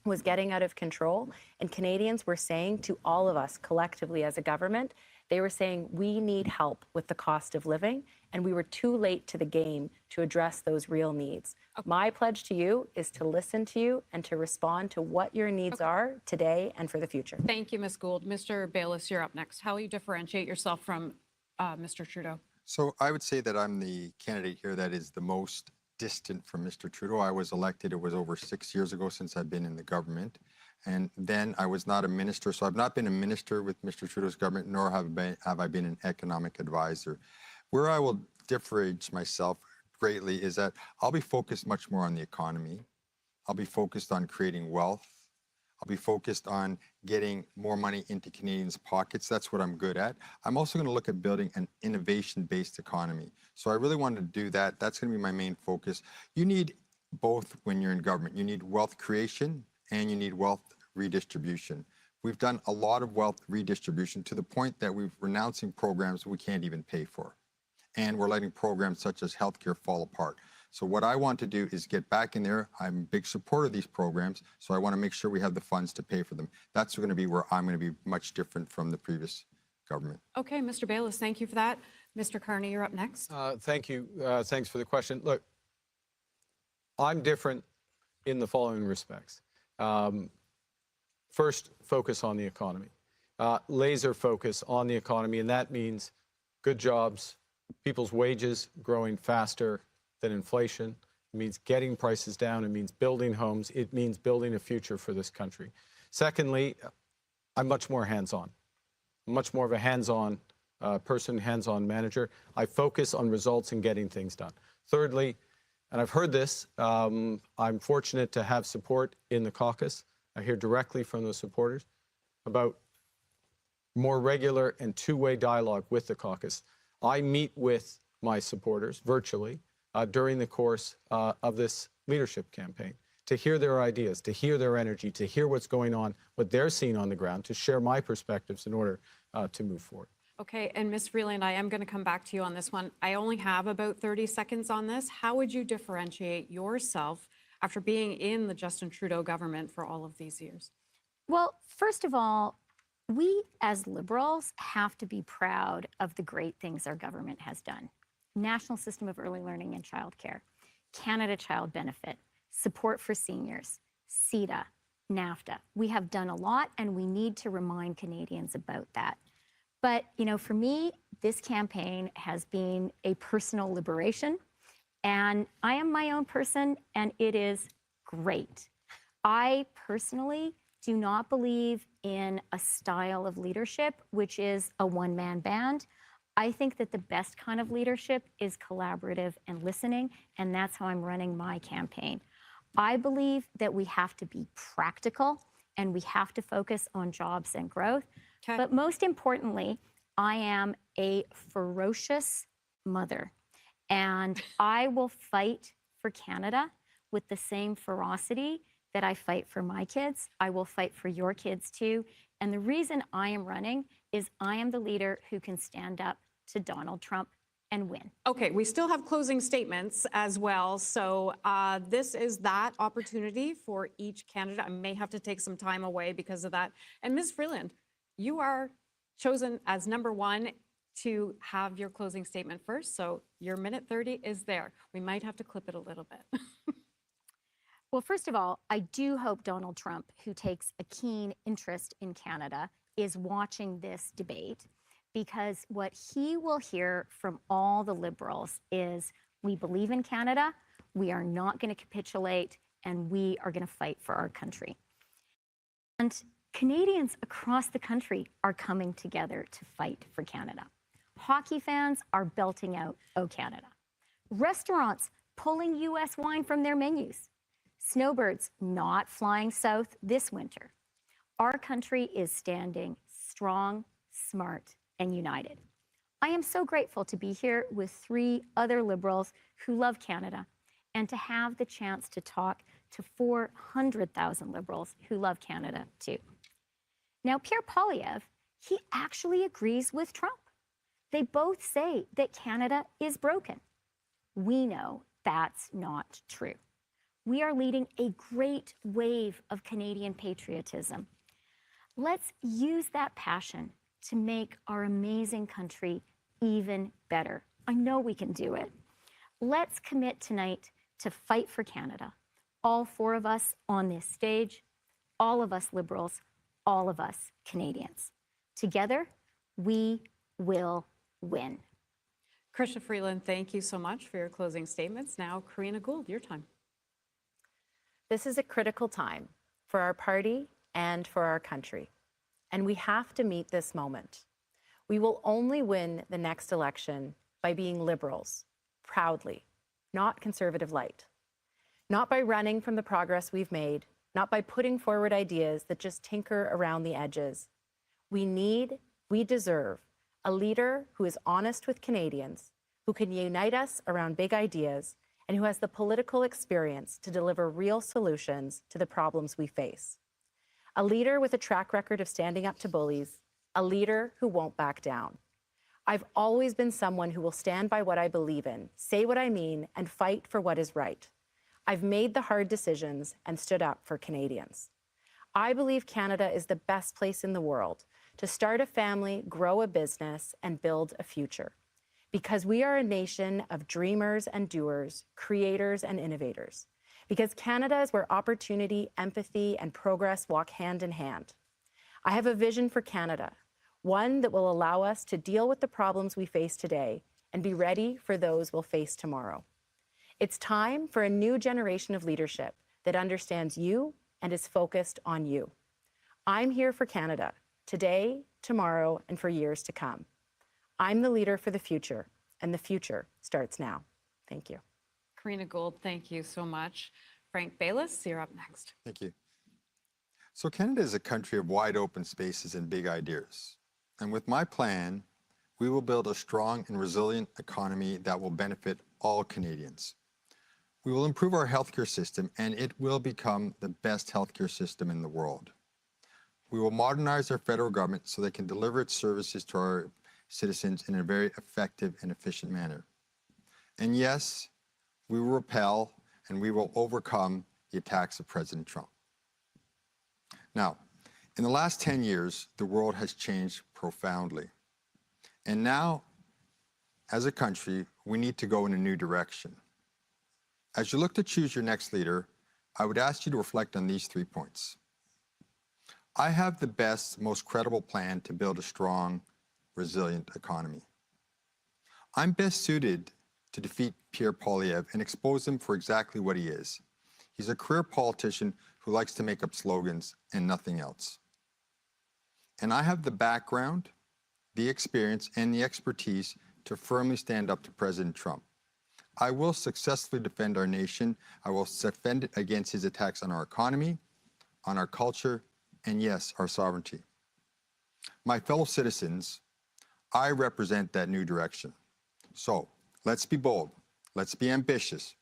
was getting out of control, and Canadians were saying to all of us collectively as a government, they were saying, we need help with the cost of living, and we were too late to the game to address those real needs. My pledge to you is to listen to you and to respond to what your needs are today and for the future. Thank you, Ms. Gould. Mr. Bayless, you're up next. How will you differentiate yourself from Mr. Trudeau? So I would say that I'm the candidate here that is the most distant from Mr. Trudeau. I was elected, it was over 6 years ago since I've been in the government. And then I was not a minister. So I've not been a minister with Mr. Trudeau's government, nor have I been an economic advisor. Where I will differentiate myself greatly is that I'll be focused much more on the economy. I'll be focused on creating wealth. I'll be focused on getting more money into Canadians' pockets. That's what I'm good at. I'm also going to look at building an innovation-based economy. So I really want to do that. That's going to be my main focus. You need both when you're in government. You need wealth creation and you need wealth redistribution. We've done a lot of wealth redistribution to the point that we're renouncing programs we can't even pay for. And we're letting programs such as healthcare fall apart. So what I want to do is get back in there. I'm a big supporter of these programs, so I want to make sure we have the funds to pay for them. That's going to be where I'm going to be much different from the previous government. Okay, Mr. Bayless, thank you for that. Mr. Carney, you're up next. Thank you. Thanks for the question. Look, I'm different in the following respects. First, focus on the economy. Laser focus on the economy, and that means good jobs, people's wages growing faster than inflation. It means getting prices down. It means building homes. It means building a future for this country. Secondly, I'm much more hands-on. I'm much more of a hands-on person, hands-on manager. I focus on results and getting things done. Thirdly, and I've heard this, I'm fortunate to have support in the caucus. I hear directly from the supporters about more regular and two-way dialogue with the caucus. I meet with my supporters virtually during the course of this leadership campaign to hear their ideas, to hear their energy, to hear what's going on, what they're seeing on the ground, to share my perspectives in order to move forward. Okay, and Ms. Freeland, I am going to come back to you on this one. I only have about 30 seconds on this. How would you differentiate yourself after being in the Justin Trudeau government for all of these years? Well, first of all, we as Liberals have to be proud of the great things our government has done. National System of Early Learning and Childcare, Canada Child Benefit, support for seniors, CETA, NAFTA. We have done a lot and we need to remind Canadians about that. But, you know, for me, this campaign has been a personal liberation, and I am my own person, and it is great. I personally do not believe in a style of leadership, which is a one-man band. I think that the best kind of leadership is collaborative and listening, and that's how I'm running my campaign. I believe that we have to be practical and we have to focus on jobs and growth. Okay. But most importantly, I am a ferocious mother, and I will fight for Canada with the same ferocity that I fight for my kids. I will fight for your kids too. And the reason I am running is I am the leader who can stand up to Donald Trump and win. Okay, we still have closing statements as well. So this is that opportunity for each candidate. I may have to take some time away because of that. And Ms. Freeland, you are chosen as number one to have your closing statement first. So your minute 30 is there. We might have to clip it a little bit. Well, first of all, I do hope Donald Trump, who takes a keen interest in Canada, is watching this debate, because what he will hear from all the Liberals is, we believe in Canada, we are not going to capitulate, and we are going to fight for our country. And Canadians across the country are coming together to fight for Canada. Hockey fans are belting out "O Canada." Restaurants pulling U.S. wine from their menus. Snowbirds not flying south this winter. Our country is standing strong, smart, and united. I am so grateful to be here with 3 other Liberals who love Canada, and to have the chance to talk to 400,000 Liberals who love Canada too. Now, Pierre Poilievre, he actually agrees with Trump. They both say that Canada is broken. We know that's not true. We are leading a great wave of Canadian patriotism. Let's use that passion to make our amazing country even better. I know we can do it. Let's commit tonight to fight for Canada. All four of us on this stage, all of us Liberals, all of us Canadians. Together, we will win. Chrystia Freeland, thank you so much for your closing statements. Now, Karina Gould, your time. This is a critical time for our party and for our country, and we have to meet this moment. We will only win the next election by being Liberals, proudly, not Conservative light. Not by running from the progress we've made, not by putting forward ideas that just tinker around the edges. We deserve a leader who is honest with Canadians, who can unite us around big ideas, and who has the political experience to deliver real solutions to the problems we face. A leader with a track record of standing up to bullies, a leader who won't back down. I've always been someone who will stand by what I believe in, say what I mean, and fight for what is right. I've made the hard decisions and stood up for Canadians. I believe Canada is the best place in the world to start a family, grow a business, and build a future. Because we are a nation of dreamers and doers, creators and innovators. Because Canada is where opportunity, empathy, and progress walk hand in hand. I have a vision for Canada, one that will allow us to deal with the problems we face today and be ready for those we'll face tomorrow. It's time for a new generation of leadership that understands you and is focused on you. I'm here for Canada, today, tomorrow, and for years to come. I'm the leader for the future, and the future starts now. Thank you. Karina Gould, thank you so much. Frank Baylis, you're up next. Thank you. So Canada is a country of wide open spaces and big ideas. And with my plan, we will build a strong and resilient economy that will benefit all Canadians. We will improve our healthcare system, and it will become the best healthcare system in the world. We will modernize our federal government so they can deliver its services to our citizens in a very effective and efficient manner. And yes, we will repel and we will overcome the attacks of President Trump. Now, in the last 10 years, the world has changed profoundly. And now, as a country, we need to go in a new direction. As you look to choose your next leader, I would ask you to reflect on these 3 points. I have the best, most credible plan to build a strong, resilient economy. I'm best suited to defeat Pierre Poilievre and expose him for exactly what he is. He's a career politician who likes to make up slogans and nothing else. And I have the background, the experience, and the expertise to firmly stand up to President Trump. I will successfully defend our nation. I will defend it against his attacks on our economy, on our culture, and yes, our sovereignty. My fellow citizens, I represent that new direction. So let's be bold. Let's be ambitious.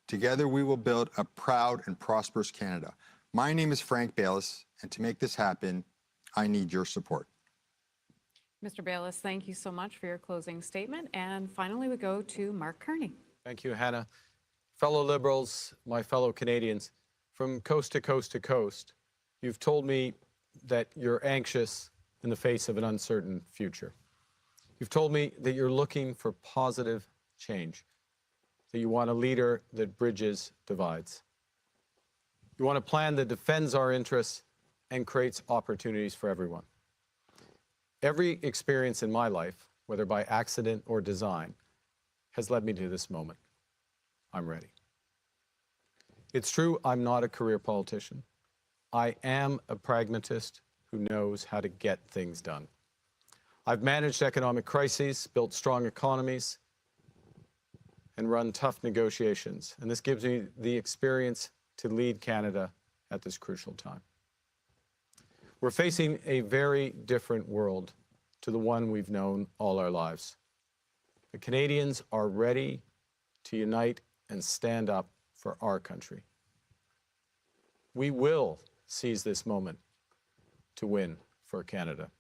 Together we will build a proud and prosperous Canada. My name is Frank Baylis, and to make this happen, I need your support. Mr. Baylis, thank you so much for your closing statement. And finally, we go to Mark Carney. Thank you, Hannah. Fellow Liberals, my fellow Canadians, from coast to coast to coast, you've told me that you're anxious in the face of an uncertain future. You've told me that you're looking for positive change, that you want a leader that bridges divides. You want a plan that defends our interests and creates opportunities for everyone. Every experience in my life, whether by accident or design, has led me to this moment. I'm ready. It's true, I'm not a career politician. I am a pragmatist who knows how to get things done. I've managed economic crises, built strong economies, and run tough negotiations. And this gives me the experience to lead Canada at this crucial time. We're facing a very different world to the one we've known all our lives. The Canadians are ready to unite and stand up for our country. We will seize this moment to win for Canada.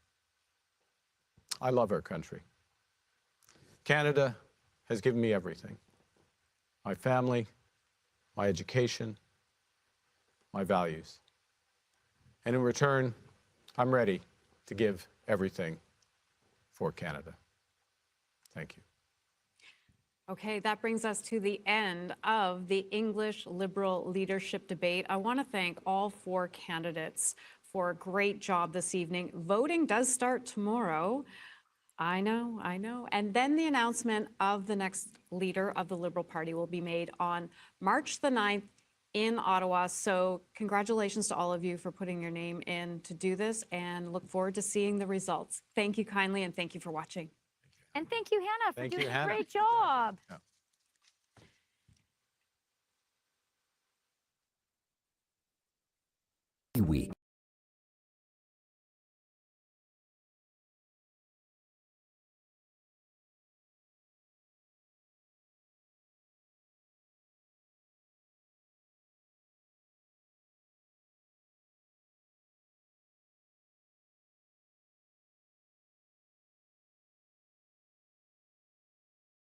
I love our country. Canada has given me everything. My family, my education, my values. And in return, I'm ready to give everything for Canada. Thank you. Okay, that brings us to the end of the English Liberal leadership debate. I want to thank all 4 candidates for a great job this evening. Voting does start tomorrow. I know. And then the announcement of the next leader of the Liberal Party will be made on March the 9th in Ottawa. So congratulations to all of you for putting your name in to do this, and look forward to seeing the results. Thank you kindly, and thank you for watching. And thank you, Hannah, for Thank you, doing a Hannah. great job.